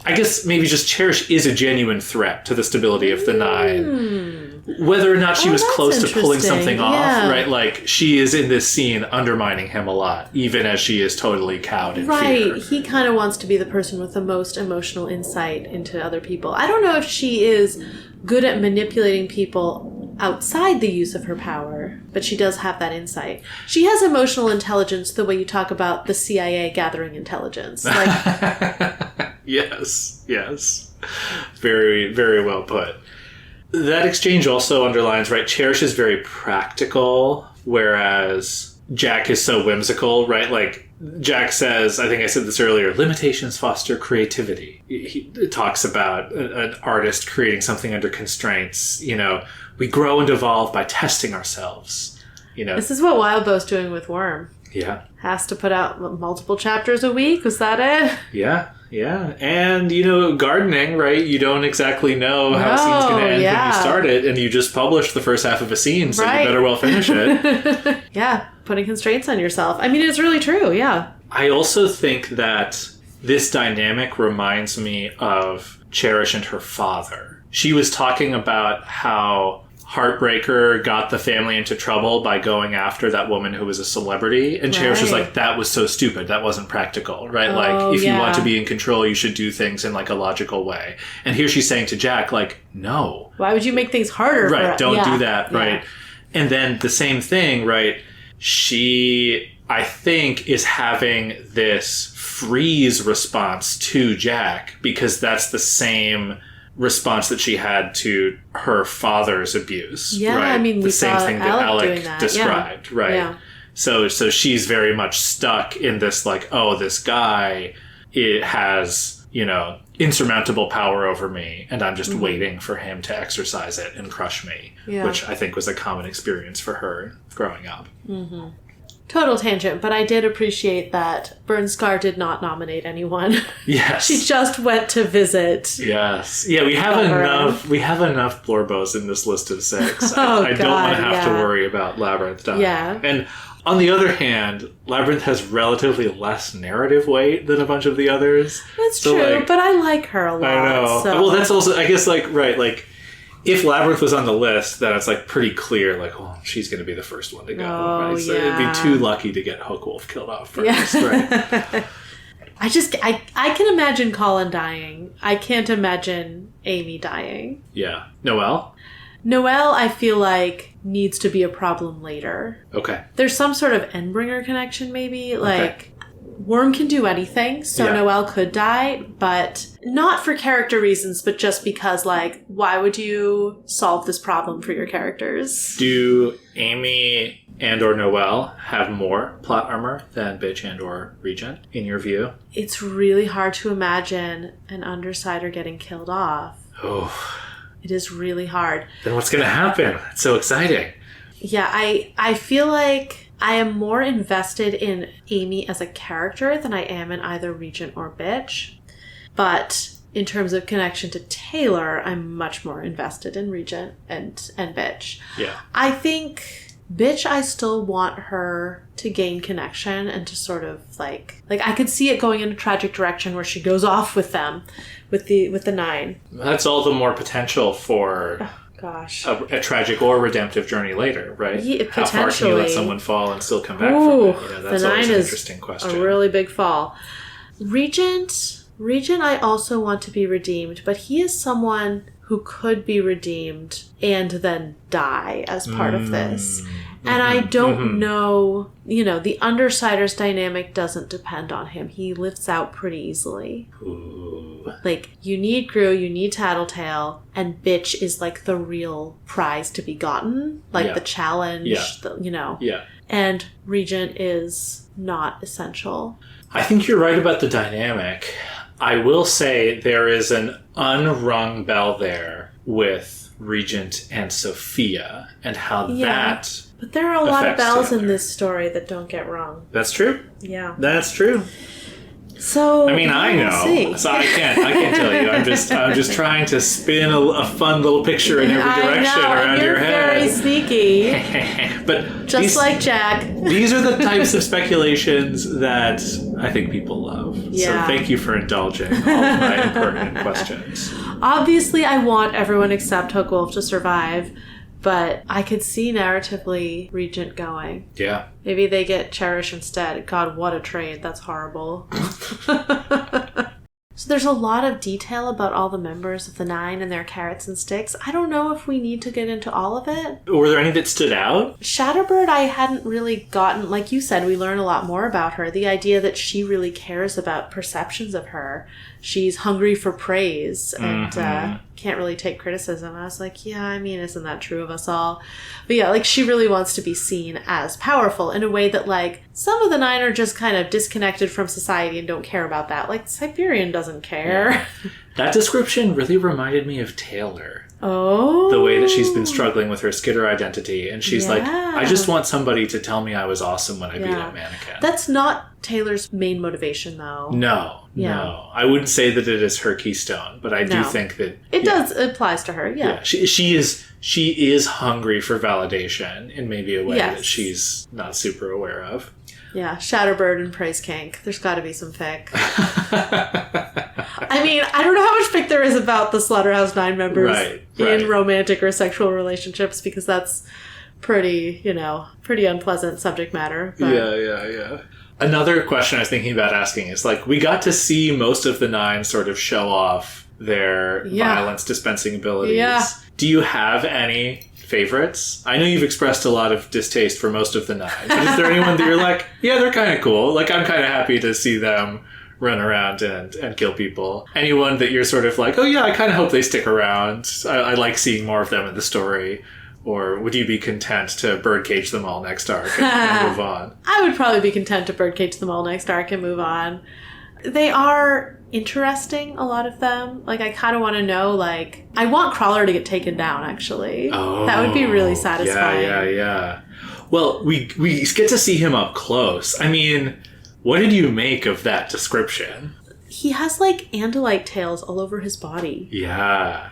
I guess maybe just Cherish is a genuine threat to the stability of the 9. Whether or not she was close to pulling something off, right? She is in this scene undermining him a lot, even as she is totally cowed in fear. Right. He kind of wants to be the person with the most emotional insight into other people. I don't know if she is good at manipulating people outside the use of her power, but she does have that insight. She has emotional intelligence the way you talk about the CIA gathering intelligence. Yes. Very, very well put. That exchange also underlines, right, Cherish is very practical, whereas Jack is so whimsical, right? Like, Jack says, I think I said this earlier, limitations foster creativity. He talks about an artist creating something under constraints. You know, we grow and evolve by testing ourselves. You know, this is what Wildbow's doing with Worm. Yeah. Has to put out multiple chapters a week. Was that it? Yeah. Yeah. And, you know, gardening, right? You don't exactly know how a scene's going to end when you start it, and you just published the first half of a scene, so you better well finish it. Yeah. Putting constraints on yourself. I mean, it's really true. Yeah. I also think that this dynamic reminds me of Cherish and her father. She was talking about how Heartbreaker got the family into trouble by going after that woman who was a celebrity. And Cherish was like, that was so stupid. That wasn't practical, right? Like, if you want to be in control, you should do things in, like, a logical way. And here she's saying to Jack, like, no. Why would you make things harder? Right, don't do that, right? And then the same thing, right? She, I think, is having this freeze response to Jack because that's the same response that she had to her father's abuse. Yeah, right? I mean, the same thing that Alec described, right? Yeah. So she's very much stuck in this, like, oh, this guy, it has, you know, insurmountable power over me, and I'm just waiting for him to exercise it and crush me, which I think was a common experience for her growing up. Mm-hmm. Total tangent, but I did appreciate that Burnscar did not nominate anyone. Yes. She just went to visit. Yes. Yeah, we have enough Blorbos in this list of 6. I don't want to have to worry about Labyrinth dying. Yeah. And on the other hand, Labyrinth has relatively less narrative weight than a bunch of the others. That's true, like, but I like her a lot. I know. So. Well, that's also, I guess, like, right, like, if Labyrinth was on the list, then it's, like, pretty clear, like, well, she's going to be the first one to go. Right? So it'd be too lucky to get Hookwolf killed off first, right? I can imagine Colin dying. I can't imagine Amy dying. Yeah. Noelle, I feel like, needs to be a problem later. Okay. There's some sort of Endbringer connection, maybe. Like, Worm can do anything, so Noelle could die, but not for character reasons, but just because, like, why would you solve this problem for your characters? Do Amy and or Noelle have more plot armor than Bitch and or Regent, in your view? It's really hard to imagine an Undersider getting killed off. Oh. It is really hard. Then what's going to happen? It's so exciting. Yeah, I feel like I am more invested in Amy as a character than I am in either Regent or Bitch. But in terms of connection to Taylor, I'm much more invested in Regent and Bitch. Yeah. I think Bitch, I still want her to gain connection and to sort of like I could see it going in a tragic direction where she goes off with them, with the 9. That's all the more potential for a tragic or redemptive journey later, right? Yeah, how far can you let someone fall and still come back from it? You know, that's always an interesting question. A really big fall. Regent, I also want to be redeemed, but he is someone who could be redeemed and then die as part of this. And I don't know, you know, the Undersider's dynamic doesn't depend on him. He lifts out pretty easily. Ooh. Like, you need Gru, you need Tattletale, and Bitch is like the real prize to be gotten. Like the challenge, you know. Yeah. And Regent is not essential. I think you're right about the dynamic. I will say there is an unrung bell there with Regent and Sophia and how that... But there are a lot of bells in this story that don't get rung. That's true. Yeah. That's true. So I mean, I know. So I can't tell you. I'm just trying to spin a fun little picture in every direction around your head. You're very sneaky. But just like Jack. These are the types of speculations that I think people love. Yeah. So thank you for indulging all of my impertinent questions. Obviously, I want everyone except Hookwolf to survive. But I could see narratively Regent going. Yeah. Maybe they get Cherish instead. God, what a trade. That's horrible. So there's a lot of detail about all the members of the Nine and their carrots and sticks. I don't know if we need to get into all of it. Were there any that stood out? Shatterbird, I hadn't really gotten, like you said, we learn a lot more about her. The idea that she really cares about perceptions of her. She's hungry for praise and can't really take criticism. I was like, yeah, I mean, isn't that true of us all? But yeah, like she really wants to be seen as powerful in a way that like some of the Nine are just kind of disconnected from society and don't care about that. Like Siberian doesn't care. Yeah. That description really reminded me of Taylor. Oh. The way that she's been struggling with her Skitter identity. And she's like, I just want somebody to tell me I was awesome when I beat up Mannequin. That's not Taylor's main motivation, though. No. I wouldn't say that it is her keystone, but I do think that... It does. It applies to her, yeah. She is hungry for validation in maybe a way that she's not super aware of. Yeah, Shatterbird and Praise Kink. There's got to be some fic. I mean, I don't know how much fic there is about the Slaughterhouse 9 members in romantic or sexual relationships, because that's pretty unpleasant subject matter. But... Yeah. Another question I was thinking about asking is, like, we got to see most of the Nine sort of show off their violence dispensing abilities. Yeah. Do you have any favorites? I know you've expressed a lot of distaste for most of the Nine, but is there anyone that you're like, yeah, they're kind of cool. Like, I'm kind of happy to see them run around and kill people. Anyone that you're sort of like, oh yeah, I kind of hope they stick around. I like seeing more of them in the story. Or would you be content to birdcage them all next arc and move on? I would probably be content to birdcage them all next arc and move on. They are interesting, a lot of them. Like, I kind of want to know, like... I want Crawler to get taken down, actually. Oh, that would be really satisfying. Yeah. Well, we get to see him up close. I mean, what did you make of that description? He has, like, Andalite tails all over his body. Yeah.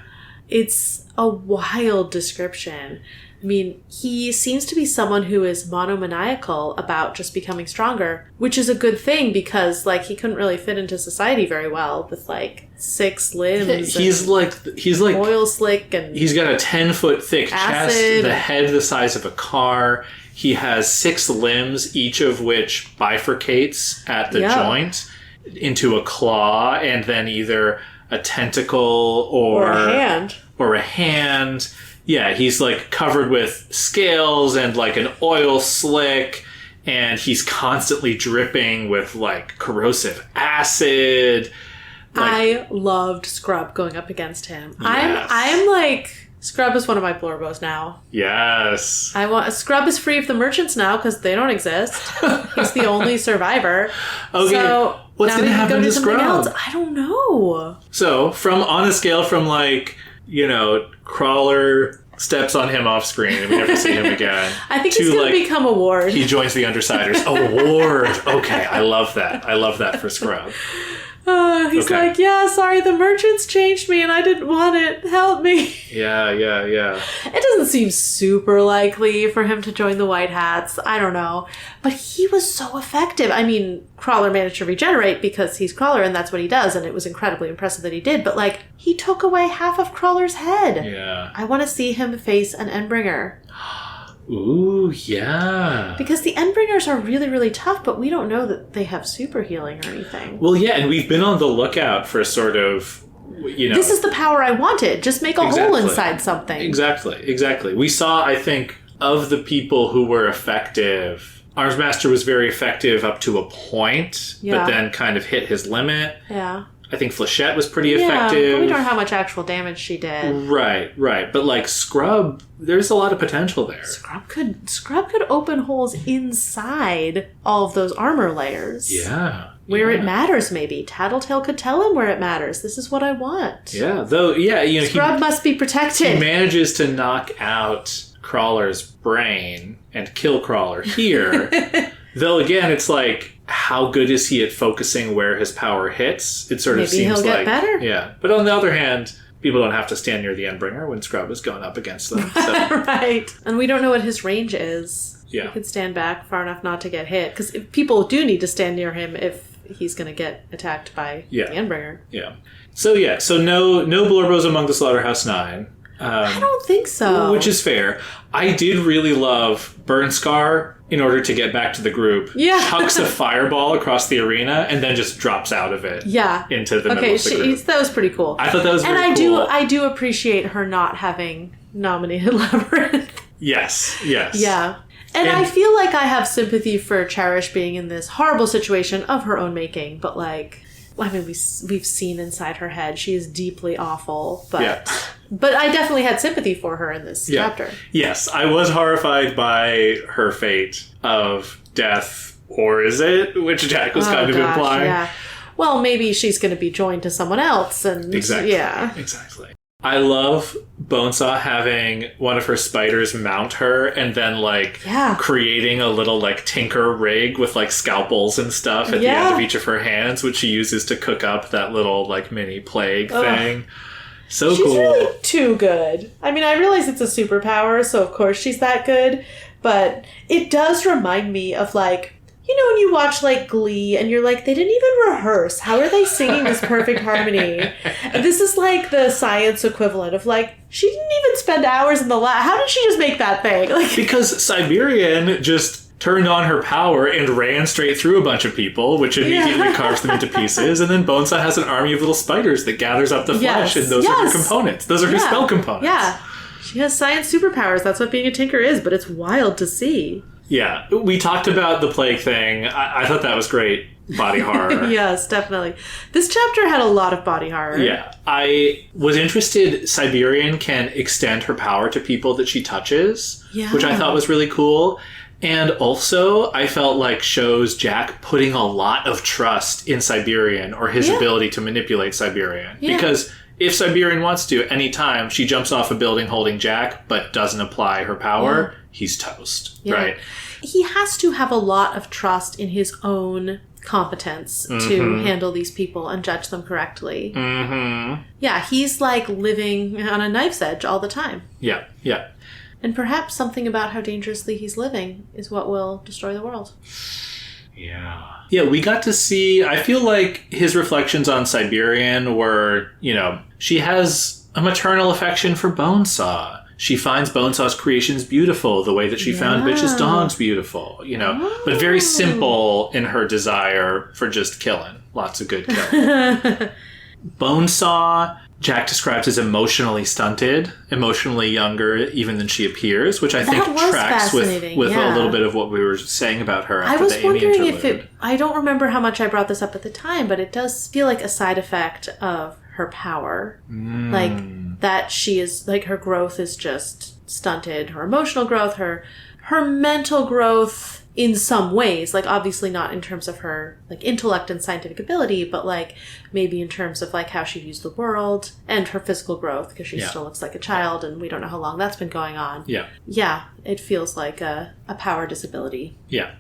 It's a wild description. I mean, he seems to be someone who is monomaniacal about just becoming stronger, which is a good thing because, like, he couldn't really fit into society very well with, like, 6 limbs. He's like oil slick and he's got a 10-foot thick acid. Chest, the head the size of a car. He has 6 limbs, each of which bifurcates at the joint into a claw and then either a tentacle or a hand. Yeah, he's like covered with scales and like an oil slick, and he's constantly dripping with like corrosive acid. Like, I loved Scrub going up against him. Yes. I'm like, Scrub is one of my Blorbos now. Yes. Scrub is free of the merchants now because they don't exist. He's the only survivor. Okay. So what's going to happen to Scrub? Else. I don't know. So, on a scale from like, Crawler steps on him off screen and we never see him again. I think he's going to become a ward. He joins the Undersiders. A ward. Okay, I love that. I love that for Scrub. He's like, yeah, sorry, the merchants changed me and I didn't want it. Help me. Yeah. It doesn't seem super likely for him to join the White Hats. I don't know. But he was so effective. I mean, Crawler managed to regenerate because he's Crawler and that's what he does. And it was incredibly impressive that he did. But, like, he took away half of Crawler's head. Yeah. I want to see him face an Endbringer. Ooh, yeah. Because the Endbringers are really, really tough, but we don't know that they have super healing or anything. Well, yeah, and we've been on the lookout for sort of, This is the power I wanted. Just make a hole inside something. Exactly. We saw, I think, of the people who were effective, Armsmaster was very effective up to a point, but then kind of hit his limit. Yeah. I think Flechette was pretty effective. But we don't know how much actual damage she did. Right. But like Scrub, there's a lot of potential there. Scrub could open holes inside all of those armor layers. Yeah. Where it matters, maybe. Tattletale could tell him where it matters. This is what I want. Yeah, though, Scrub must be protected. He manages to knock out Crawler's brain and kill Crawler here. Though, again, it's like, how good is he at focusing where his power hits? It sort of seems he'll get better. Yeah. But on the other hand, people don't have to stand near the Endbringer when Scrub is going up against them. So. Right. And we don't know what his range is. Yeah. He could stand back far enough not to get hit. Because people do need to stand near him if he's going to get attacked by the Endbringer. Yeah. So no Blorbos among the Slaughterhouse 9. I don't think so. Which is fair. I did really love Burn Scar, in order to get back to the group, chucks a fireball across the arena and then just drops out of it into the middle of the group. That was pretty cool. I thought that was very cool. And I do appreciate her not having nominated Labyrinth. Yes. Yeah. And I feel like I have sympathy for Cherish being in this horrible situation of her own making, but like, I mean, we've seen inside her head. She is deeply awful, but I definitely had sympathy for her in this chapter. Yes, I was horrified by her fate of death, or is it? Which Jack was kind of implying. Yeah. Well, maybe she's going to be joined to someone else, and exactly. I love Bonesaw having one of her spiders mount her and then creating a little tinker rig with scalpels and stuff at the end of each of her hands, which she uses to cook up that little mini plague thing. So she's cool. She's really too good. I mean, I realize it's a superpower, so of course she's that good, but it does remind me of when you watch Glee and you're they didn't even rehearse. How are they singing this perfect harmony? And this is the science equivalent of she didn't even spend hours in the lab. How did she just make that thing? Because Siberian just turned on her power and ran straight through a bunch of people, which immediately carves them into pieces. And then Bonesaw has an army of little spiders that gathers up the flesh, and those are her components. Those are her spell components. Yeah. She has science superpowers. That's what being a tinker is, but it's wild to see. Yeah, we talked about the plague thing. I thought that was great body horror. Yes, definitely. This chapter had a lot of body horror. Yeah. I was interested Siberian can extend her power to people that she touches, which I thought was really cool. And also, I felt shows Jack putting a lot of trust in Siberian or his ability to manipulate Siberian. Yeah. Because if Siberian wants to, anytime she jumps off a building holding Jack but doesn't apply her power, he's toast, right? He has to have a lot of trust in his own competence to handle these people and judge them correctly. Mm-hmm. Yeah, he's living on a knife's edge all the time. Yeah. And perhaps something about how dangerously he's living is what will destroy the world. Yeah, we got to see, I feel like his reflections on Siberian were, she has a maternal affection for Bonesaw. She finds Bonesaw's creations beautiful, the way that she found Bitch's dogs beautiful, but very simple in her desire for just killing. Lots of good killing. Bonesaw, Jack describes as emotionally stunted, emotionally younger even than she appears, which I think tracks with a little bit of what we were saying about her after the Amy interlude. I was wondering I don't remember how much I brought this up at the time, but it does feel like a side effect of her power. That she is, her growth is just stunted. Her emotional growth, her mental growth in some ways, obviously not in terms of her, intellect and scientific ability, but, maybe in terms of, how she views the world and her physical growth, because she still looks like a child, and we don't know how long that's been going on. Yeah, it feels like a power disability. Yeah.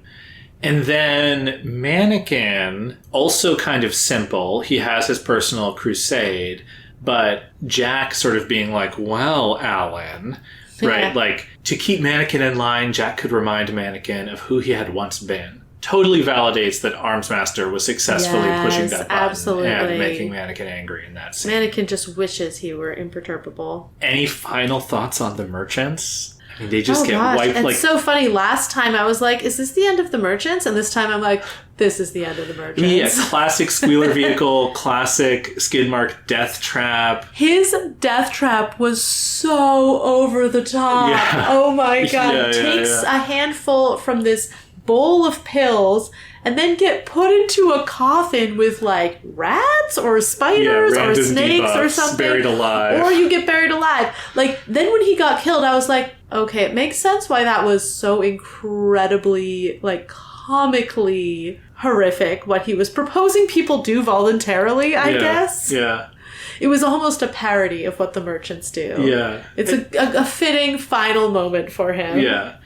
And then Mannequin, also kind of simple. He has his personal crusade, but Jack sort of being well, Alan, right? To keep Mannequin in line, Jack could remind Mannequin of who he had once been. Totally validates that Armsmaster was successfully pushing that button and making Mannequin angry in that scene. Mannequin just wishes he were imperturbable. Any final thoughts on the merchants? I mean, they just get wiped. It's so funny. Last time I was is this the end of the merchants? And this time I'm this is the end of the merchants. Yeah, classic squealer vehicle, classic skid mark death trap. His death trap was so over the top. Yeah. Oh my God. Takes a handful from this bowl of pills and then get put into a coffin with rats or spiders or snakes or something. Buried alive. Or you get buried alive. Then when he got killed, I was okay, it makes sense why that was so incredibly, comically horrific, what he was proposing people do voluntarily, I guess. Yeah. It was almost a parody of what the merchants do. Yeah. It's a fitting final moment for him. Yeah.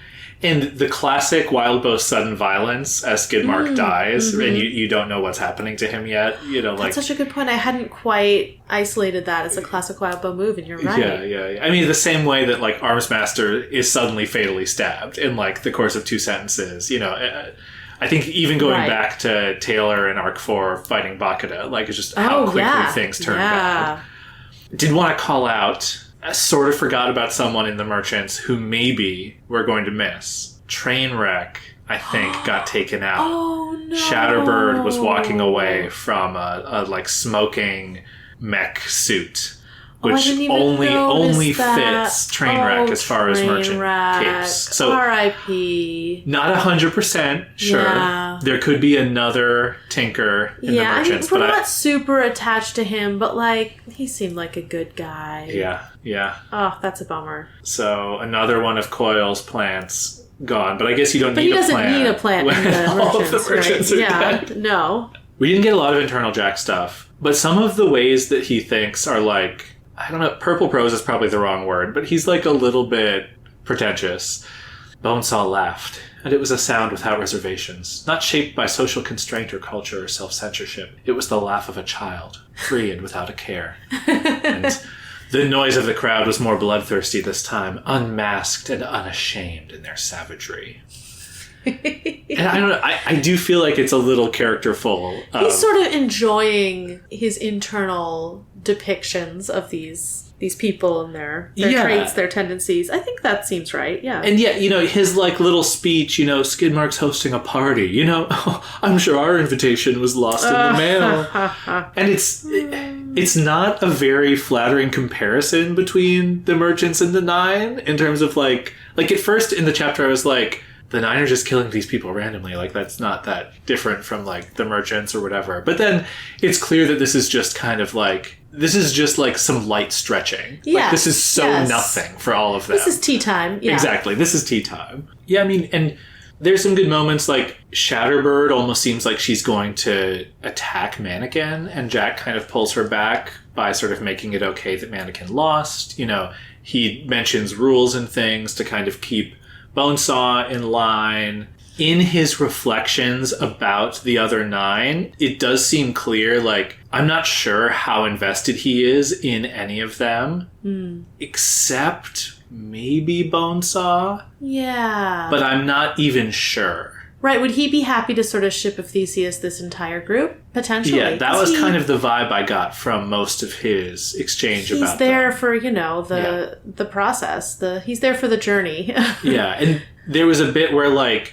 And the classic Wild Bo's sudden violence as Skidmark dies, and you don't know what's happening to him yet. That's such a good point. I hadn't quite isolated that as a classic Wild Bo move, and you're right. Yeah. I mean, the same way that Armsmaster is suddenly fatally stabbed in the course of 2 sentences. I think even going back to Taylor in Arc 4 fighting Bakata, it's just how quickly things turn bad. Did want to call out sort of forgot about someone in the Merchants who maybe we're going to miss. Trainwreck, I think, got taken out. Oh, no. Shatterbird was walking away from a like smoking mech suit, which only fits Trainwreck as far as Merchant capes. So R.I.P. Not 100% sure. Yeah. There could be another Tinker in the Merchants. We're not super attached to him, but like he seemed like a good guy. Yeah. Oh, that's a bummer. So another one of Coil's plants gone, but I guess you don't need a plant. But he doesn't need a plant in the all of the Merchants are dead. No. We didn't get a lot of internal Jack stuff, but some of the ways that he thinks are like, I don't know, purple prose is probably the wrong word, but he's like a little bit pretentious. Bonesaw laughed, and it was a sound without reservations, not shaped by social constraint or culture or self-censorship. It was the laugh of a child, free and without a care. And the noise of the crowd was more bloodthirsty this time, unmasked and unashamed in their savagery. And I don't know, I do feel like it's a little characterful. He's sort of enjoying his internal depictions of these people and their traits, their tendencies. I think that seems right, yeah. And yet, his like little speech, Skidmark's hosting a party, I'm sure our invitation was lost in the mail. And it's not a very flattering comparison between the Merchants and the Nine in terms of like at first in the chapter I was like, the Nine are just killing these people randomly. Like, that's not that different from, like, the Merchants or whatever. But then it's clear that this is just kind of like, some light stretching. Yes, like, this is nothing for all of them. This is Teatime. Yeah. Exactly. This is Teatime. Yeah, I mean, and there's some good moments, like, Shatterbird almost seems like she's going to attack Mannequin, and Jack kind of pulls her back by sort of making it okay that Mannequin lost. He mentions rules and things to kind of keep Bonesaw in line. In his reflections about the other Nine, it does seem clear, like, I'm not sure how invested he is in any of them, except maybe Bonesaw. Yeah. But I'm not even sure. Right, would he be happy to sort of ship of Theseus this entire group? Potentially. Yeah, that was kind of the vibe I got from most of his exchange about them. He's there for, the process. He's there for the journey. Yeah, and there was a bit where, like,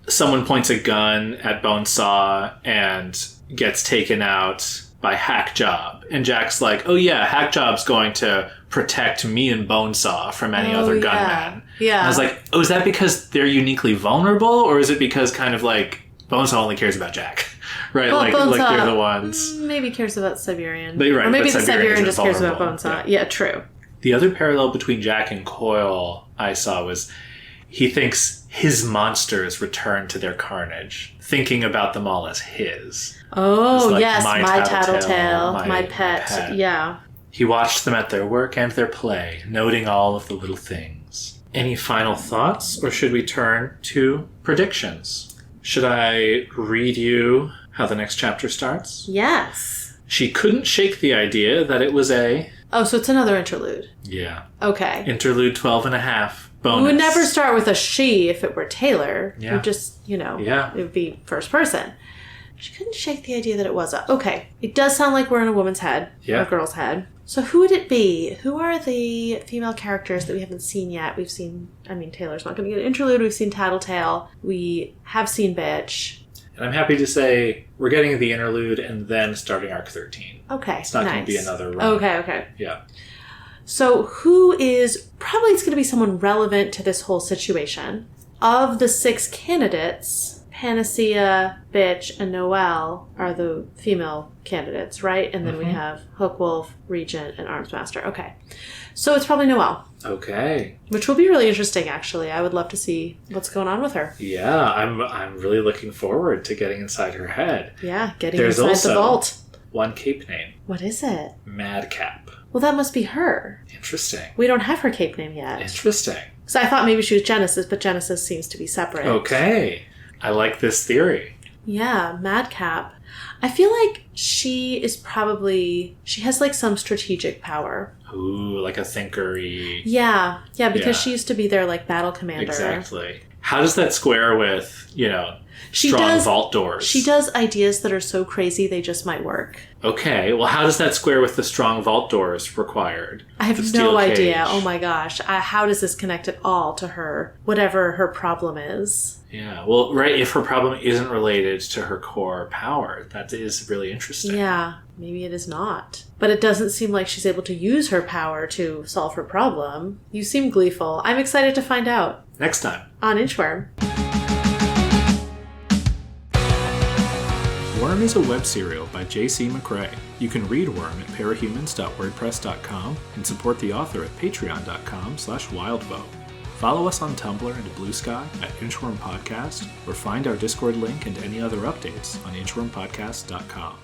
someone points a gun at Bonesaw and gets taken out by Hackjob. And Jack's like, oh yeah, Hackjob's going to protect me and Bonesaw from any other gunman. Yeah. And I was like, oh, is that because they're uniquely vulnerable? Or is it because kind of like Bonesaw only cares about Jack? Right? Well, like they're the ones. Maybe cares about Siberian. But you're right, or maybe but the Siberian just cares about vulnerable. Bonesaw. Yeah, true. The other parallel between Jack and Coil I saw was he thinks his monsters return to their carnage, thinking about them all as his. Oh, like, yes, my tattletale, my my pet. Yeah. He watched them at their work and their play, noting all of the little things. Any final thoughts, or should we turn to predictions? Should I read you how the next chapter starts? Yes. She couldn't shake the idea that it was a... Oh, so it's another interlude. Yeah. Okay. Interlude 12 and a half. Bonus. We would never start with a she if it were Taylor. Yeah. We'd just, it would be first person. She couldn't shake the idea that it was a... Okay. It does sound like we're in a woman's head. Yeah. A girl's head. So who would it be? Who are the female characters that we haven't seen yet? We've seen... Taylor's not going to get an interlude. We've seen Tattletale. We have seen Bitch. And I'm happy to say we're getting the interlude and then starting arc 13. Okay, it's not going to be another run. Okay. Yeah. So who is... Probably it's going to be someone relevant to this whole situation. Of the 6 candidates, Panacea, Bitch, and Noelle are the female candidates, right? And then we have Hookwolf, Regent, and Armsmaster. Okay. So it's probably Noelle. Okay. Which will be really interesting, actually. I would love to see what's going on with her. Yeah, I'm really looking forward to getting inside her head. Yeah, getting inside the vault. One cape name. What is it? Madcap. Well, that must be her. Interesting. We don't have her cape name yet. Interesting. So I thought maybe she was Genesis, but Genesis seems to be separate. Okay. I like this theory. Yeah, Madcap. I feel like she has like some strategic power. Ooh, like a thinkery. Yeah, because she used to be their like battle commander. Exactly. How does that square with, strong vault doors? She does ideas that are so crazy they just might work. Okay, well, how does that square with the strong vault doors required? I have no idea. Oh my gosh. How does this connect at all to her, whatever her problem is? Yeah, well, right, if her problem isn't related to her core power, that is really interesting. Yeah, maybe it is not. But it doesn't seem like she's able to use her power to solve her problem. You seem gleeful. I'm excited to find out. Next time. On Inchworm. Worm is a web serial by J.C. McCrae. You can read Worm at parahumans.wordpress.com and support the author at patreon.com/wildvote. Follow us on Tumblr and Blue Sky at Inchworm Podcast, or find our Discord link and any other updates on inchwormpodcast.com.